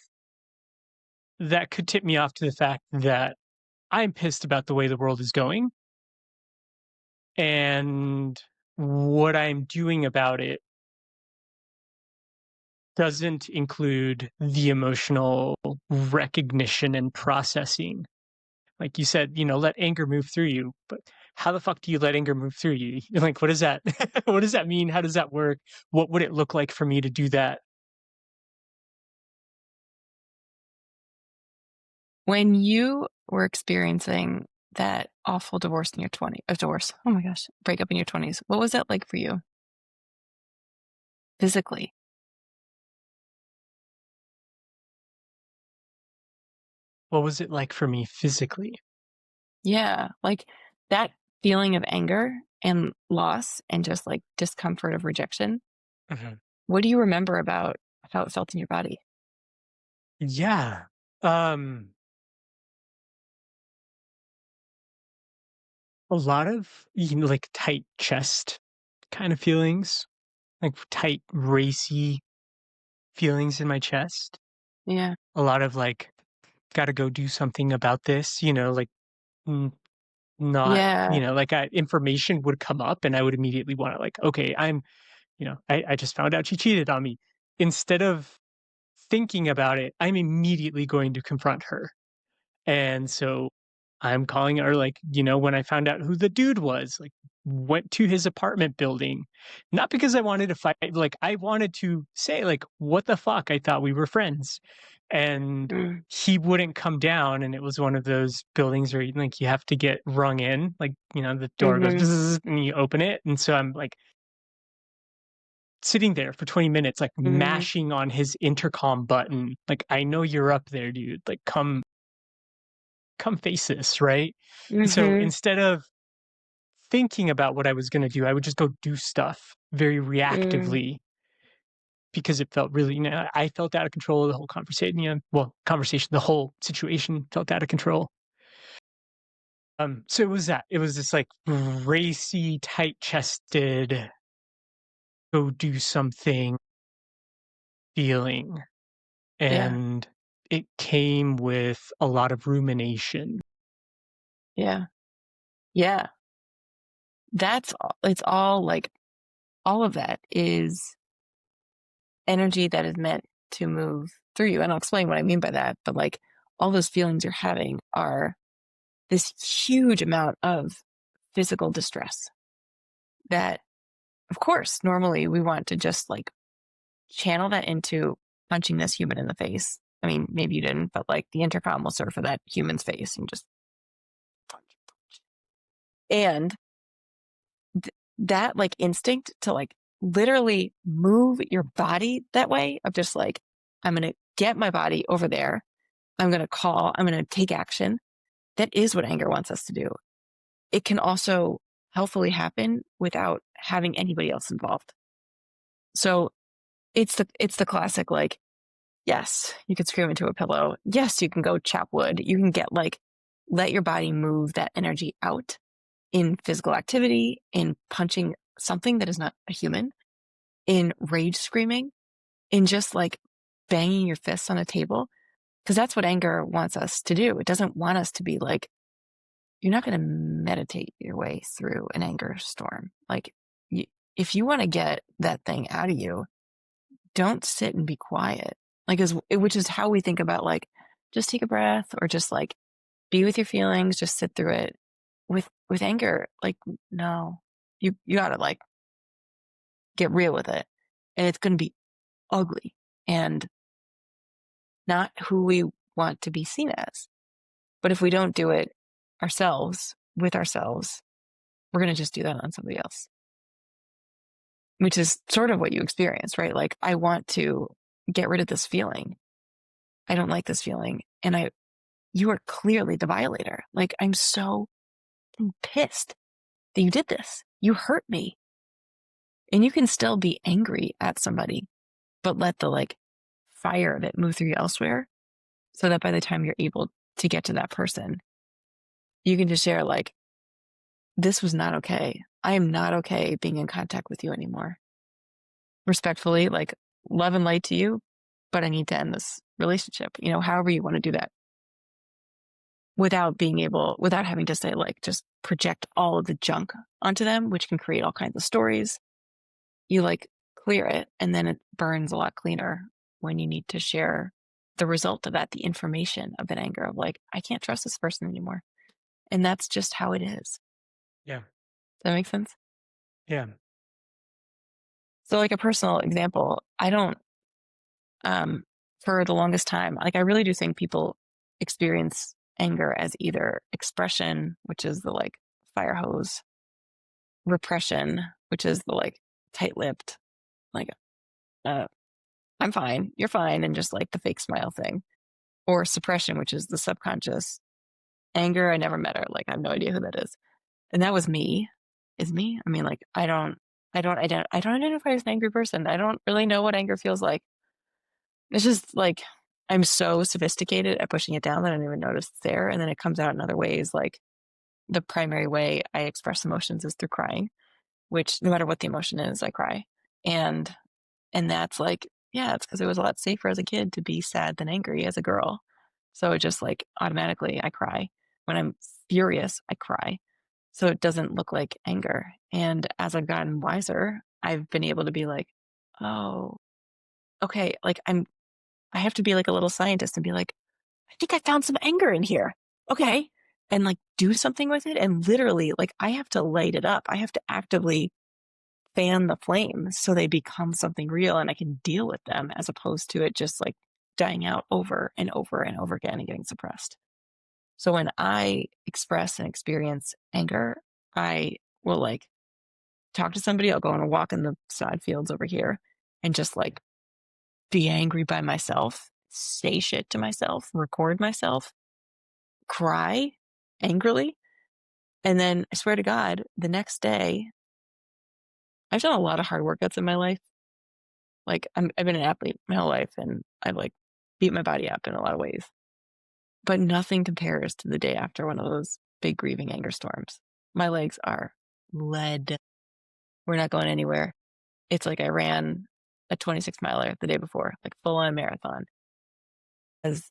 that could tip me off to the fact that I'm pissed about the way the world is going, and what I'm doing about it doesn't include the emotional recognition and processing. Like you said, let anger move through you, but how the fuck do you let anger move through you? Like, what is that? What does that mean? How does that work? What would it look like for me to do that? When you were experiencing that awful divorce in your 20s, oh my gosh, breakup in your 20s, what was that like for you physically? What was it like for me physically? Yeah, like that feeling of anger and loss and just like discomfort of rejection. Mhm. What do you remember about how it felt in your body? Yeah. Um, a lot of, like tight chest kind of feelings, like tight, racy feelings in my chest. Yeah. A lot of like, gotta go do something about this, like n- not, Yeah. like information would come up and I would immediately want to, like, okay, I just found out she cheated on me. Instead of thinking about it, I'm immediately going to confront her. And so I'm calling her, like, when I found out who the dude was, like, went to his apartment building, not because I wanted to fight, like, I wanted to say, like, what the fuck? I thought we were friends. And Mm, he wouldn't come down. And it was one of those buildings where, like, you have to get rung in, like, the door goes mm-hmm. bzzz, and you open it. And so I'm like sitting there for 20 minutes, like Mm-hmm. mashing on his intercom button. Like, I know you're up there, dude. Like, come face this, right? So Mm-hmm. instead of thinking about what I was going to do, I would just go do stuff very Mm, reactively because it felt really, I felt out of control. The whole conversation, the whole situation felt out of control. So it was that. It was this like racy, tight chested, go do something feeling. yeah. And it came with a lot of rumination. Yeah. Yeah. It's all like, all of that is energy that is meant to move through you. And I'll explain what I mean by that. But like all those feelings you're having are this huge amount of physical distress that, of course, normally we want to just like channel that into punching this human in the face. I mean, maybe you didn't, but like the intercom will serve for that human's face and just punch. And that like instinct to like literally move your body that way of just like, I'm going to get my body over there. I'm going to take action. That is what anger wants us to do. It can also healthfully happen without having anybody else involved. So it's the classic, like, yes, you can scream into a pillow. Yes, you can go chop wood. You can let your body move that energy out in physical activity, in punching something that is not a human, in rage screaming, in just like banging your fists on a table. Because that's what anger wants us to do. It doesn't want us to be like, you're not going to meditate your way through an anger storm. Like, if you want to get that thing out of you, don't sit and be quiet. Like, which is how we think about like, just take a breath or just like be with your feelings, just sit through it. With anger, like, no, you gotta like get real with it, and it's going to be ugly and not who we want to be seen as. But if we don't do it ourselves with ourselves, we're going to just do that on somebody else. which is sort of what you experienced, right? Like, I want to get rid of this feeling. I don't like this feeling. And you are clearly the violator. Like, I'm so pissed that you did this. You hurt me. And you can still be angry at somebody, but let the like fire of it move through you elsewhere, so that by the time you're able to get to that person, you can just share like, this was not okay. I am not okay being in contact with you anymore. Respectfully, like, love and light to you, but I need to end this relationship. However you want to do that, without having to say like, just project all of the junk onto them, which can create all kinds of stories. You like clear it, and then it burns a lot cleaner when you need to share the result of that, the information of an anger of like, I can't trust this person anymore. And that's just how it is. Yeah. Does that make sense? Yeah. So like a personal example, I don't, for the longest time, like I really do think people experience anger as either expression, which is the like fire hose, repression, which is the like tight-lipped, like, I'm fine, you're fine, and just like the fake smile thing, or suppression, which is the subconscious anger. I never met her. Like, I have no idea who that is. And that was me. Is me. I mean, like, I don't identify as an angry person. I don't really know what anger feels like. It's just like, I'm so sophisticated at pushing it down that I don't even notice it's there. And then it comes out in other ways. Like, the primary way I express emotions is through crying, which no matter what the emotion is, I cry. And that's like, yeah, it's because it was a lot safer as a kid to be sad than angry as a girl. So it just like automatically I cry. When I'm furious, I cry. So it doesn't look like anger. And as I've gotten wiser, I've been able to be like, oh, okay, like I have to be like a little scientist and be like, I think I found some anger in here. Okay. And like do something with it. And literally, like, I have to light it up. I have to actively fan the flames so they become something real and I can deal with them, as opposed to it just like dying out over and over and over again and getting suppressed. So when I express and experience anger, I will like talk to somebody. I'll go on a walk in the sod fields over here and just like be angry by myself, say shit to myself, record myself, cry angrily. And then I swear to God, the next day, I've done a lot of hard workouts in my life. Like, I've been an athlete my whole life, and I've like beat my body up in a lot of ways. But nothing compares to the day after one of those big grieving anger storms. My legs are lead. We're not going anywhere. It's like I ran a 26-miler the day before, like full on marathon. As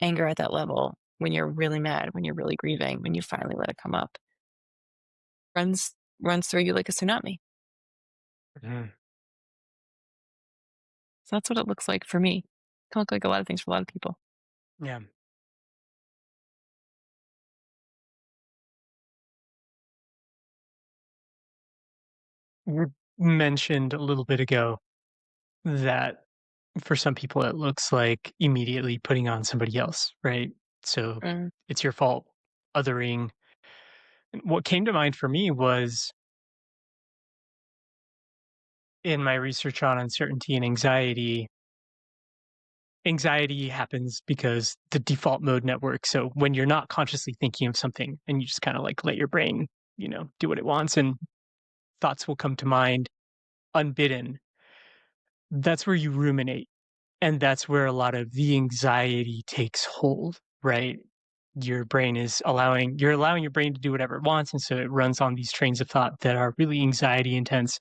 anger at that level, when you're really mad, when you're really grieving, when you finally let it come up, runs through you like a tsunami. Mm-hmm. So that's what it looks like for me. It can look like a lot of things for a lot of people. Yeah. You mentioned a little bit ago that for some people it looks like immediately putting on somebody else, right? So Mm. it's your fault, othering. What came to mind for me was in my research on uncertainty and anxiety. Anxiety happens because the default mode network. So when you're not consciously thinking of something and you just kind of like let your brain, do what it wants, and thoughts will come to mind unbidden. That's where you ruminate. And that's where a lot of the anxiety takes hold, right? You're allowing your brain to do whatever it wants. And so it runs on these trains of thought that are really anxiety intense.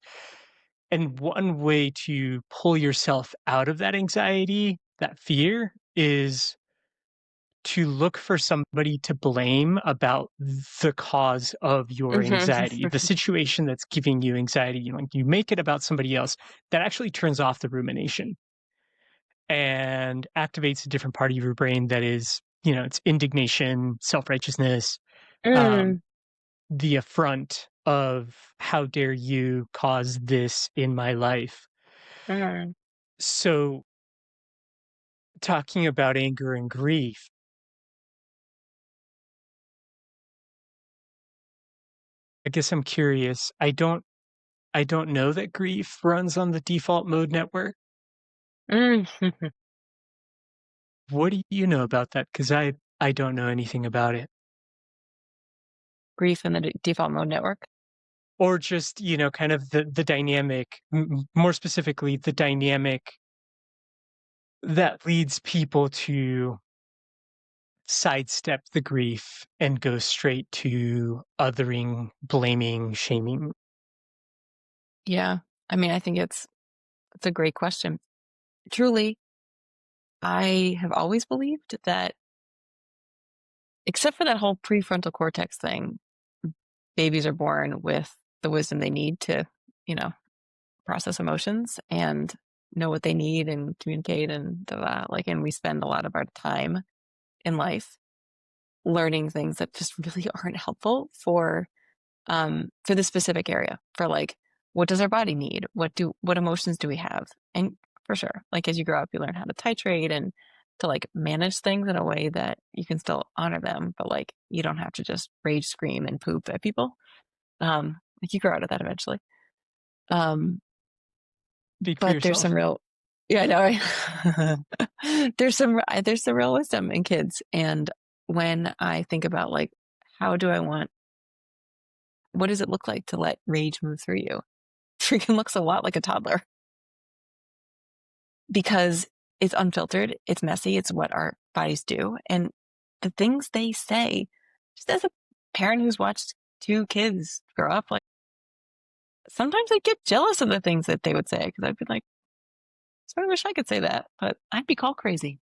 And one way to pull yourself out of that anxiety, that fear, is to look for somebody to blame about the cause of your anxiety, the situation that's giving you anxiety. You make it about somebody else. That actually turns off the rumination and activates a different part of your brain that is, it's indignation, self-righteousness, Mm. the affront of how dare you cause this in my life. Mm. So talking about anger and grief, I guess I'm curious. I don't know that grief runs on the default mode network. What do you know about that? Because I don't know anything about it. Grief in the default mode network. Or just, kind of the dynamic, more specifically, the dynamic that leads people to sidestep the grief and go straight to othering, blaming, shaming. Yeah. I mean, I think it's a great question. Truly, I have always believed that, except for that whole prefrontal cortex thing, babies are born with the wisdom they need to, process emotions and know what they need and communicate and and we spend a lot of our time in life learning things that just really aren't helpful for the specific area, for what does our body need? What emotions do we have? And for sure, as you grow up, you learn how to titrate and to manage things in a way that you can still honor them, but you don't have to just rage, scream, and poop at people. You grow out of that eventually. Speak for But there's yourself. some real, yeah, I know, right? there's some real wisdom in kids. And when I think about what does it look like to let rage move through you? Freaking looks a lot like a toddler, because it's unfiltered, it's messy, it's what our bodies do. And the things they say, just as a parent who's watched two kids grow up, sometimes I get jealous of the things that they would say, because I'd be like, I wish I could say that, but I'd be called crazy.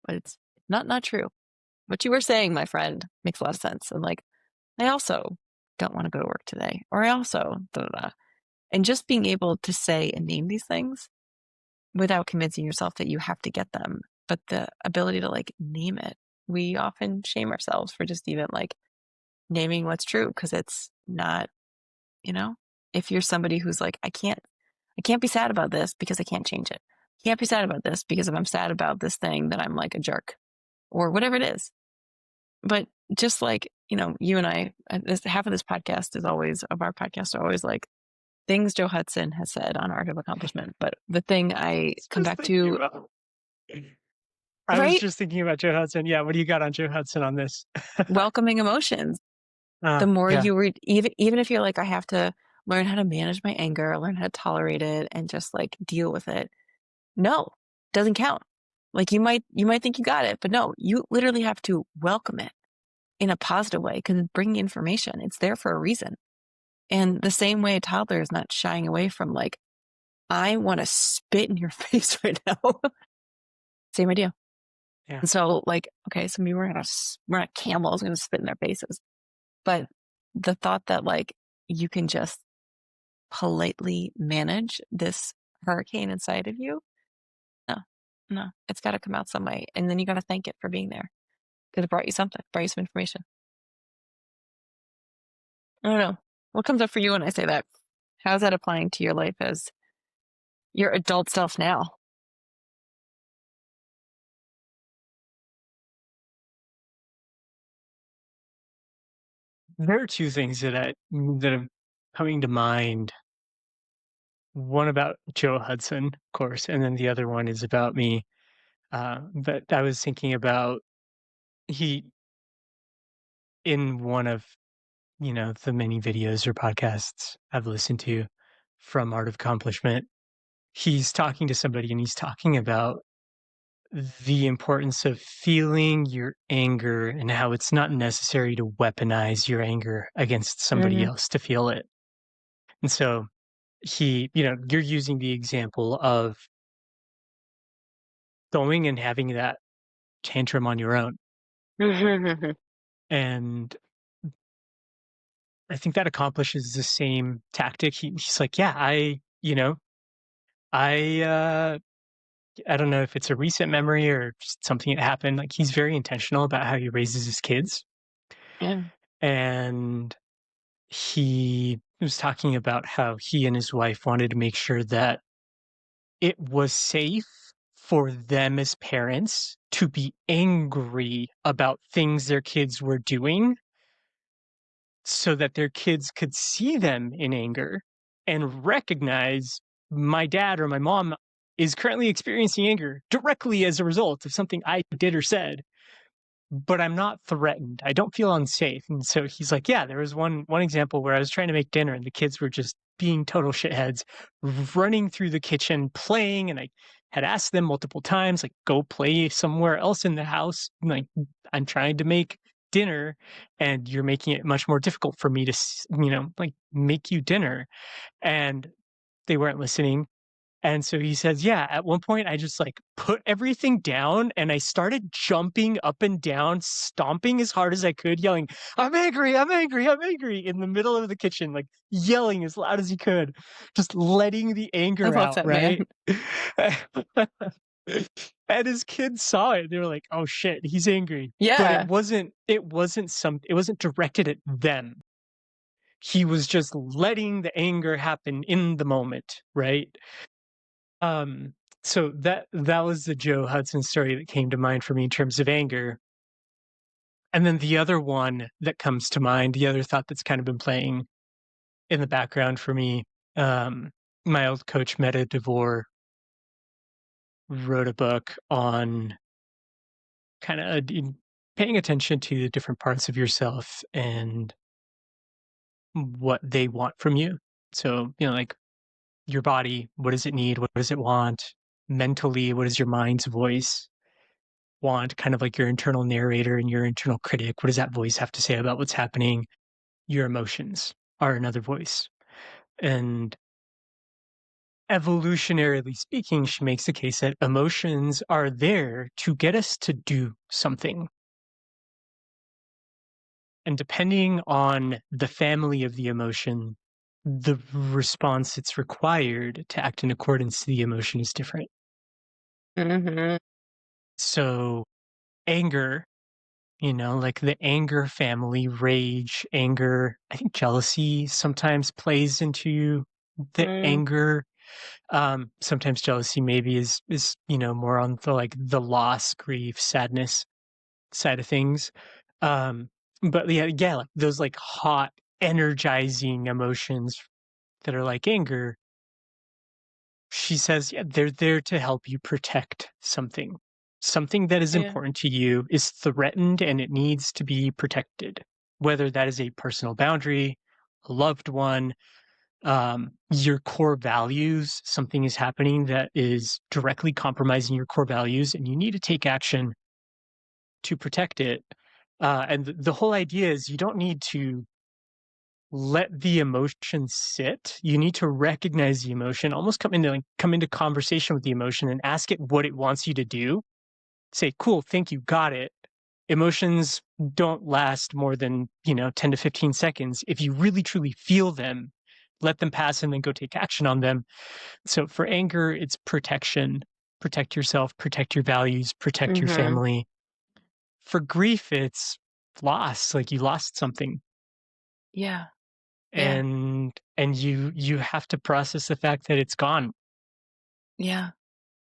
But it's not true. What you were saying, my friend, makes a lot of sense. And I also don't want to go to work today, or I also and just being able to say and name these things without convincing yourself that you have to get them, but the ability to name it. We often shame ourselves for just even naming what's true, because it's not, if you're somebody who's I can't be sad about this because I can't change it. I can't be sad about this because if I'm sad about this thing, then I'm a jerk, or whatever it is. But just you and I, half of this podcast is always, of our podcast, are always things Joe Hudson has said on Art of Accomplishment. But the thing I come back to, I was right? just thinking about Joe Hudson. Yeah, what do you got on Joe Hudson on this? Welcoming emotions. The more you read, even if you're I have to learn how to manage my anger, learn how to tolerate it, and just deal with it. No, doesn't count. You might think you got it, but no, you literally have to welcome it in a positive way, because it's bringing information. It's there for a reason. And the same way a toddler is not shying away from I want to spit in your face right now. Same idea. Yeah. And so okay, so maybe we're not camels going to spit in their faces, but the thought that you can just politely manage this hurricane inside of you, no, it's got to come out some way. And then you got to thank it for being there, because it brought you something, brought you some information. I don't know. What comes up for you when I say that? How's that applying to your life as your adult self now? There are two things that are coming to mind. One about Joe Hudson, of course, and then the other one is about me. But I was thinking about in one of the many videos or podcasts I've listened to from Art of Accomplishment, he's talking to somebody and he's talking about the importance of feeling your anger and how it's not necessary to weaponize your anger against somebody else to feel it. And so you're using the example of going and having that tantrum on your own. And I think that accomplishes the same tactic. He's like, yeah, I don't know if it's a recent memory or just something that happened. He's very intentional about how he raises his kids. Yeah. And he was talking about how he and his wife wanted to make sure that it was safe for them as parents to be angry about things their kids were doing, so that their kids could see them in anger and recognize my dad or my mom is currently experiencing anger directly as a result of something I did or said, but I'm not threatened. I don't feel unsafe. And so he's like, yeah, there was one example where I was trying to make dinner and the kids were just being total shitheads, running through the kitchen, playing, and I had asked them multiple times, like, go play somewhere else in the house. Like, I'm trying to make dinner and you're making it much more difficult for me to, like, make you dinner. And they weren't listening. And so he says, yeah, at one point I just like put everything down and I started jumping up and down, stomping as hard as I could, yelling, I'm angry, I'm angry, I'm angry in the middle of the kitchen, like yelling as loud as he could, just letting the I anger love out, that right? man. And his kids saw it. They were like, oh shit, he's angry. But Yeah. it wasn't directed at them. He was just letting the anger happen in the moment, right? So that was the Joe Hudson story that came to mind for me in terms of anger. And then the other one that comes to mind, the other thought that's kind of been playing in the background for me, my old coach Meta DeVore wrote a book on kind of paying attention to the different parts of yourself and what they want from you. So, like your body, what does it need? What does it want? Mentally, what is your mind's voice want? Kind of like your internal narrator and your internal critic. What does that voice have to say about what's happening? Your emotions are another voice. And evolutionarily speaking, she makes the case that emotions are there to get us to do something. And depending on the family of the emotion, the response that's required to act in accordance to the emotion is different. Mm-hmm. So anger, like the anger family, rage, anger, I think jealousy sometimes plays into the anger. Sometimes jealousy maybe is more on the like the loss, grief, sadness side of things. But yeah, like those like hot, energizing emotions that are like anger, she says, yeah, they're there to help you protect something. Something that is important to you is threatened and it needs to be protected, whether that is a personal boundary, a loved one, your core values. Something is happening that is directly compromising your core values and you need to take action to protect it. And the whole idea is you don't need to let the emotion sit. You need to recognize the emotion, almost come into conversation with the emotion and ask it what it wants you to do. Say, cool, thank you, got it. Emotions don't last more than 10 to 15 seconds. If you really truly feel them, let them pass and then go take action on them. So for anger, it's protection. Protect yourself, protect your values, protect your family. For grief, it's loss, like you lost something. Yeah. And you have to process the fact that it's gone. Yeah.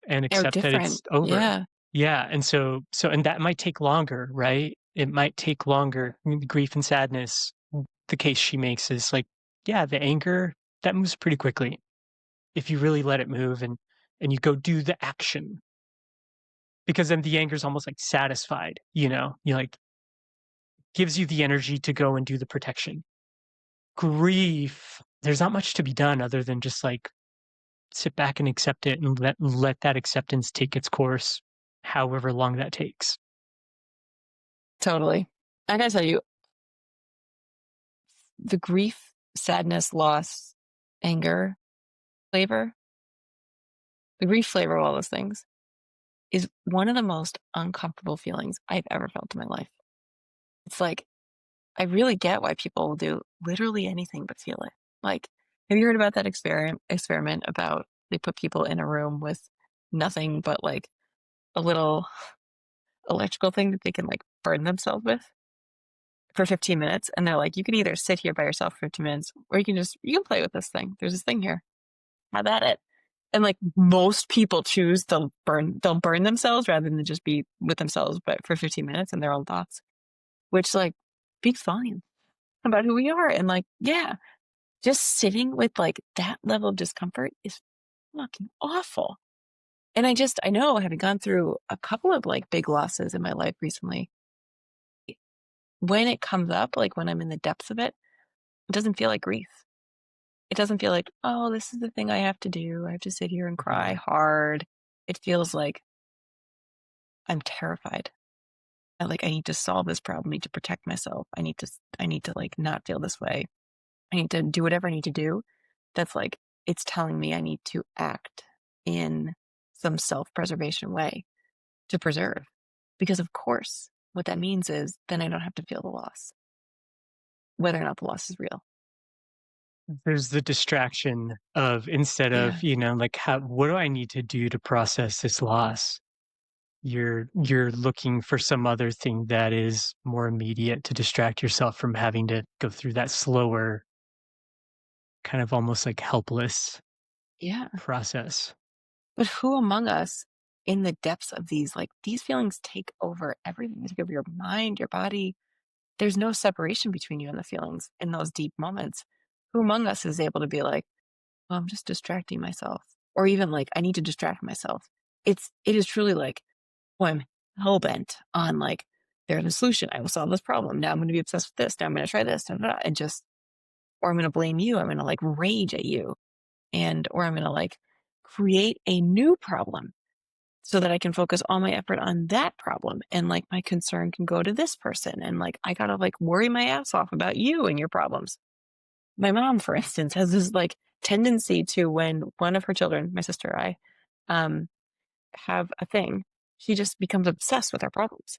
And accept that it's over. Yeah. And so and that might take longer, right? It might take longer. Grief and sadness, the case she makes is like, yeah, the anger, that moves pretty quickly if you really let it move and you go do the action. Because then the anger is almost like satisfied, you like gives you the energy to go and do the protection. Grief, there's not much to be done other than just like sit back and accept it and let that acceptance take its course, however long that takes. Totally. I gotta tell you, the grief, sadness, loss, anger flavor, the grief flavor of all those things is one of the most uncomfortable feelings I've ever felt in my life. It's like, I really get why people will do literally anything but feel it. Like, have you heard about that experiment about they put people in a room with nothing but like a little electrical thing that they can like burn themselves with for 15 minutes? And they're like, you can either sit here by yourself for 15 minutes or you can play with this thing. There's this thing here. Have at it. And like most people choose they'll burn themselves rather than just be with themselves, but for 15 minutes and their own thoughts, which like speaks volumes about who we are. And like, yeah, just sitting with like that level of discomfort is fucking awful. And I know, having gone through a couple of like big losses in my life recently, when it comes up, like when I'm in the depths of it, it doesn't feel like grief. It doesn't feel like, oh, this is the thing I have to do. I have to sit here and cry hard. It feels like I'm terrified. I need to solve this problem. I need to protect myself. I need to like not feel this way. I need to do whatever I need to do. That's like, it's telling me I need to act in some self-preservation way to preserve. Because of course, what that means is then I don't have to feel the loss, whether or not the loss is real. There's the distraction of, instead of, like, what do I need to do to process this loss? You're looking for some other thing that is more immediate to distract yourself from having to go through that slower, kind of almost like helpless Yeah. process. But who among us in the depths of these feelings take over everything? They take over your mind, your body. There's no separation between you and the feelings in those deep moments. Who among us is able to be like, well, I'm just distracting myself? Or even like, I need to distract myself. It is truly like, oh, I'm hell bent on like, there's a solution. I will solve this problem. Now I'm going to be obsessed with this. Now I'm going to try this. And just, or I'm going to blame you. I'm going to like rage at you. Or I'm going to like create a new problem so that I can focus all my effort on that problem. And like my concern can go to this person. And like, I got to like worry my ass off about you and your problems. My mom, for instance, has this like tendency to, when one of her children, my sister, have a thing, she just becomes obsessed with our problems.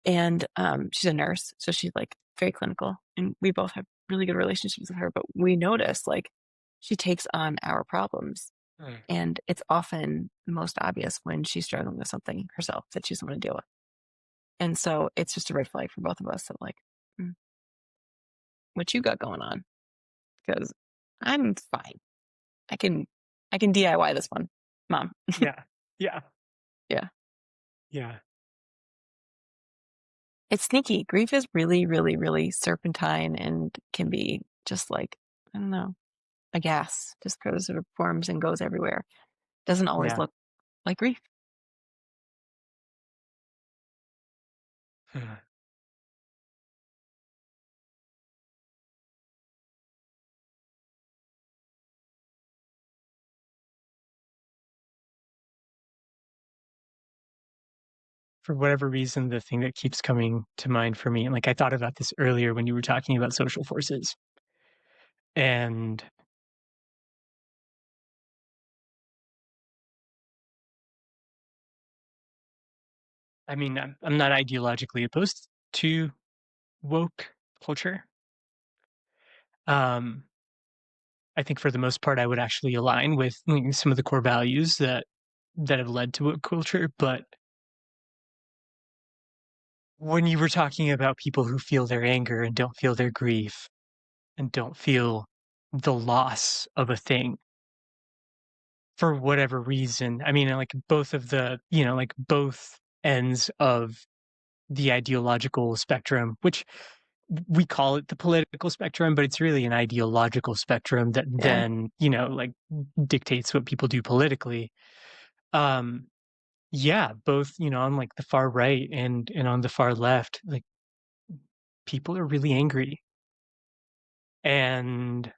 And she's a nurse, so she's like very clinical, and we both have really good relationships with her. But we notice like she takes on our problems, and it's often most obvious when she's struggling with something herself that she doesn't want to deal with. And so it's just a red flag for both of us that like, what you got going on? Because I'm fine. I can DIY this one, Mom. Yeah. Yeah. Yeah. Yeah. It's sneaky. Grief is really, really, really serpentine and can be just like, I don't know, a gas, just because it forms and goes everywhere. Doesn't always Yeah. look like grief. For whatever reason, the thing that keeps coming to mind for me, and like I thought about this earlier when you were talking about social forces, and I mean, I'm not ideologically opposed to woke culture. I think for the most part, I would actually align with some of the core values that have led to woke culture. But when you were talking about people who feel their anger and don't feel their grief and don't feel the loss of a thing for whatever reason, I mean, like both of the, like both ends of the ideological spectrum, which we call it the political spectrum, but it's really an ideological spectrum that then, like dictates what people do politically. Yeah, both, on like the far right and on the far left, like people are really angry and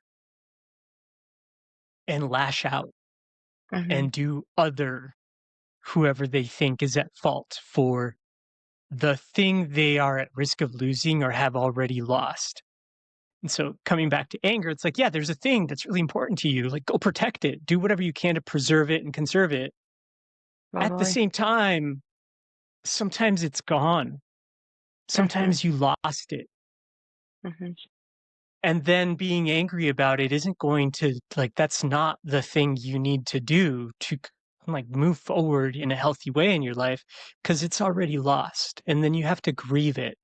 lash out and do other whoever they think is at fault for the thing they are at risk of losing or have already lost. And so coming back to anger, it's like, yeah, there's a thing that's really important to you. Like, go protect it. Do whatever you can to preserve it and conserve it. At the same time, sometimes it's gone. Sometimes you lost it. And then being angry about it isn't going to, like, that's not the thing you need to do to like move forward in a healthy way in your life, because it's already lost. And then you have to grieve it.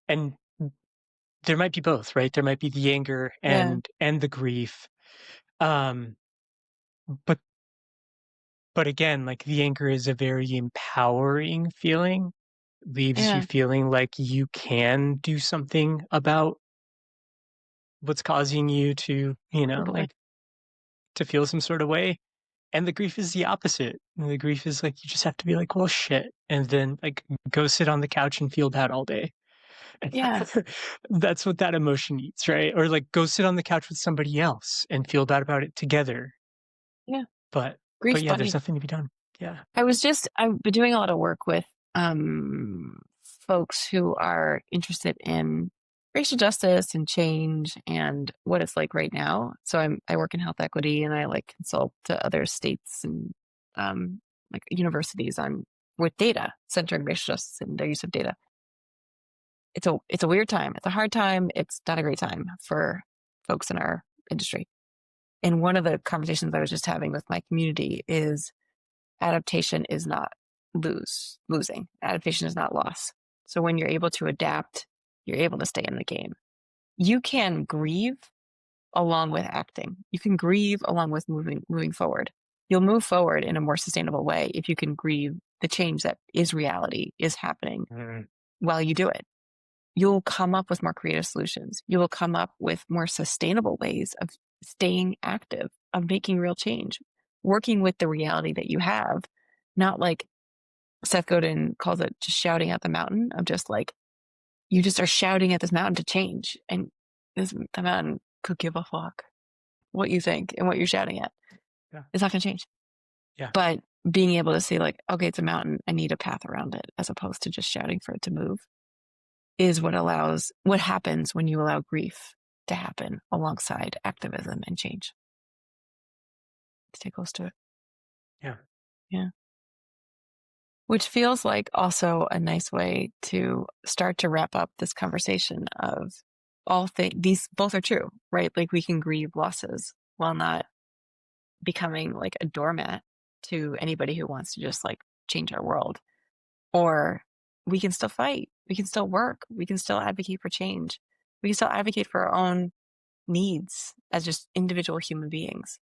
And there might be both, right? There might be the anger and the grief. But again, like the anger is a very empowering feeling, leaves you feeling like you can do something about what's causing you to, Totally. to feel some sort of way. And the grief is the opposite. And the grief is like, you just have to be like, well, shit. And then like go sit on the couch and feel bad all day. Yeah. That's what that emotion needs, right? Or like go sit on the couch with somebody else and feel bad about it together. Yeah. But Grief's yeah, there's funny. nothing to be done. Yeah. I've been doing a lot of work with folks who are interested in racial justice and change and what it's like right now. So I work in health equity, and I like consult to other states and like universities on with data centering racial justice and their use of data. It's a weird time. It's a hard time. It's not a great time for folks in our industry. And one of the conversations I was just having with my community is adaptation is not losing. Adaptation is not loss. So when you're able to adapt, you're able to stay in the game. You can grieve along with acting. You can grieve along with moving forward. You'll move forward in a more sustainable way if you can grieve the change that is reality, is happening while you do it. You'll come up with more creative solutions. You will come up with more sustainable ways of staying active, of making real change, working with the reality that you have, not like Seth Godin calls it just shouting at the mountain, of just like, you just are shouting at this mountain to change. And the mountain could give a fuck what you think and what you're shouting at. Yeah. It's not going to change. Yeah. But being able to say like, okay, it's a mountain. I need a path around it, as opposed to just shouting for it to move, is what happens when you allow grief to happen alongside activism and change. Stay close to it. Yeah. Yeah. Which feels like also a nice way to start to wrap up this conversation of all things. These both are true, right? Like we can grieve losses while not becoming like a doormat to anybody who wants to just like change our world. Or we can still fight. We can still work. We can still advocate for change. We can still advocate for our own needs as just individual human beings.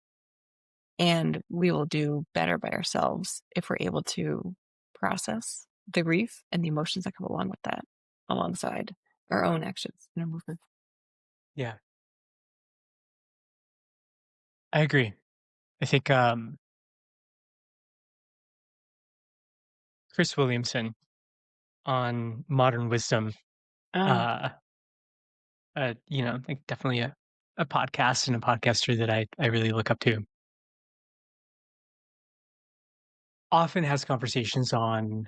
And we will do better by ourselves if we're able to process the grief and the emotions that come along with that, alongside our own actions and our movements. Yeah. I agree. I think Chris Williamson on Modern Wisdom, like definitely a podcast and a podcaster that I really look up to, often has conversations on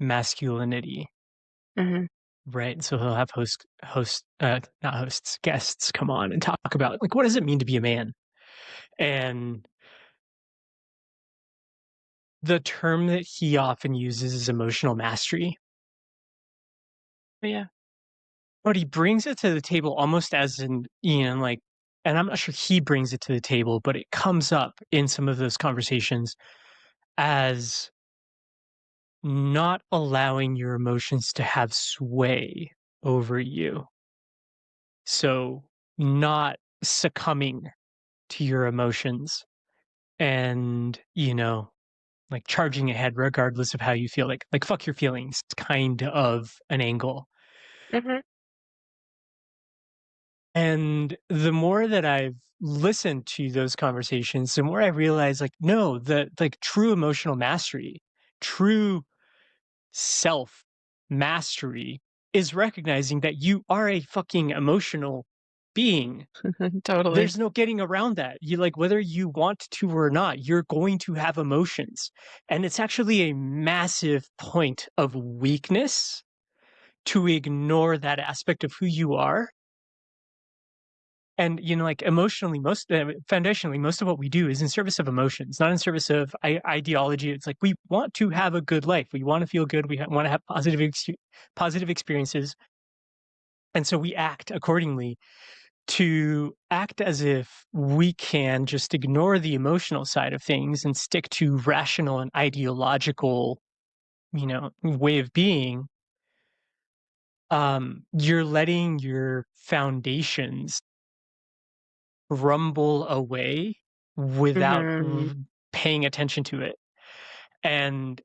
masculinity, right? So he'll have not hosts, guests come on and talk about like, what does it mean to be a man? And the term that he often uses is emotional mastery. Yeah. But he brings it to the table almost as an, like, and I'm not sure he brings it to the table, but it comes up in some of those conversations as not allowing your emotions to have sway over you. So not succumbing to your emotions and, like charging ahead regardless of how you feel, like fuck your feelings kind of an angle. And the more that I've listened to those conversations, the more I realize like, no, like true emotional mastery, true self mastery is recognizing that you are a fucking emotional being. Totally. There's no getting around that. You like, whether you want to or not, you're going to have emotions. And it's actually a massive point of weakness to ignore that aspect of who you are. And, like emotionally, foundationally, most of what we do is in service of emotions, not in service of ideology. It's like, we want to have a good life. We want to feel good. We want to have positive experiences. And so we act accordingly, to act as if we can just ignore the emotional side of things and stick to rational and ideological, way of being. You're letting your foundations rumble away without paying attention to it. And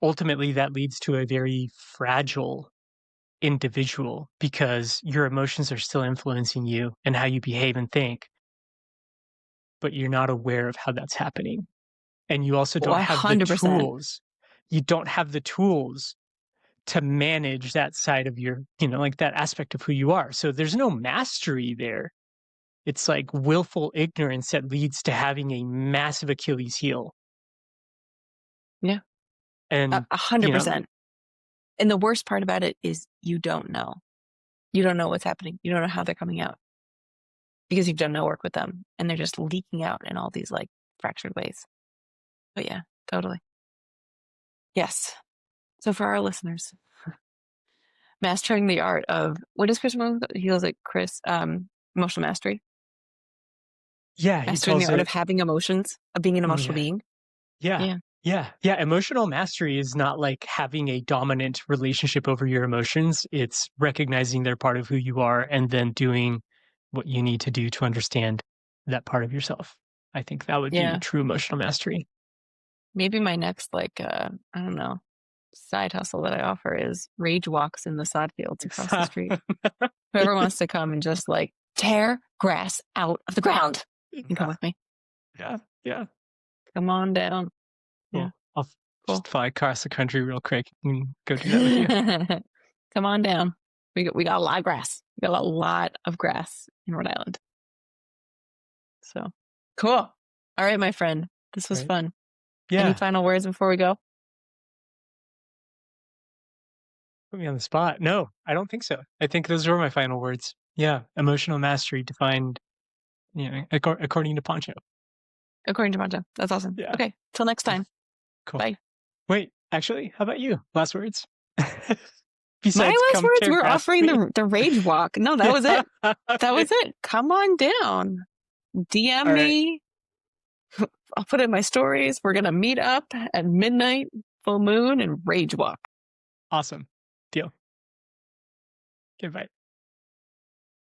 ultimately that leads to a very fragile individual because your emotions are still influencing you and how you behave and think, but you're not aware of how that's happening. And you also don't have the 100%. tools. You don't have the tools to manage that side of your, like that aspect of who you are. So there's no mastery there. It's like willful ignorance that leads to having a massive Achilles heel. Yeah. And 100%. And the worst part about it is you don't know. You don't know what's happening. You don't know how they're coming out because you've done no work with them and they're just leaking out in all these like fractured ways. But yeah, totally. Yes. So for our listeners, mastering the art of, what does Chris Moon? He calls it emotional mastery. Yeah. Mastering the art of having emotions, of being an emotional being. Yeah. Emotional mastery is not like having a dominant relationship over your emotions. It's recognizing they're part of who you are and then doing what you need to do to understand that part of yourself. I think that would be true emotional mastery. Maybe my next, I don't know, side hustle that I offer is rage walks in the sod fields across the street. Whoever wants to come and just tear grass out of the ground, you can come with me. Yeah. Come on down. Cool. Yeah. I'll just fly across the country real quick and go do that with you. Come on down. We got a lot of grass. We got a lot of grass in Rhode Island. So cool. All right, my friend. This was fun. Yeah. Any final words before we go? Put me on the spot. No, I don't think so. I think those were my final words. Yeah. Emotional mastery defined, according to Pancho. According to Pancho. That's awesome. Yeah. Okay. Till next time. Cool. Bye. Wait, actually, how about you? Last words? My last words were offering the rage walk. No, that was it. That was it. Come on down. DM me. I'll put it in my stories. We're going to meet up at midnight, full moon, and rage walk. Awesome. Deal. Okay, bye.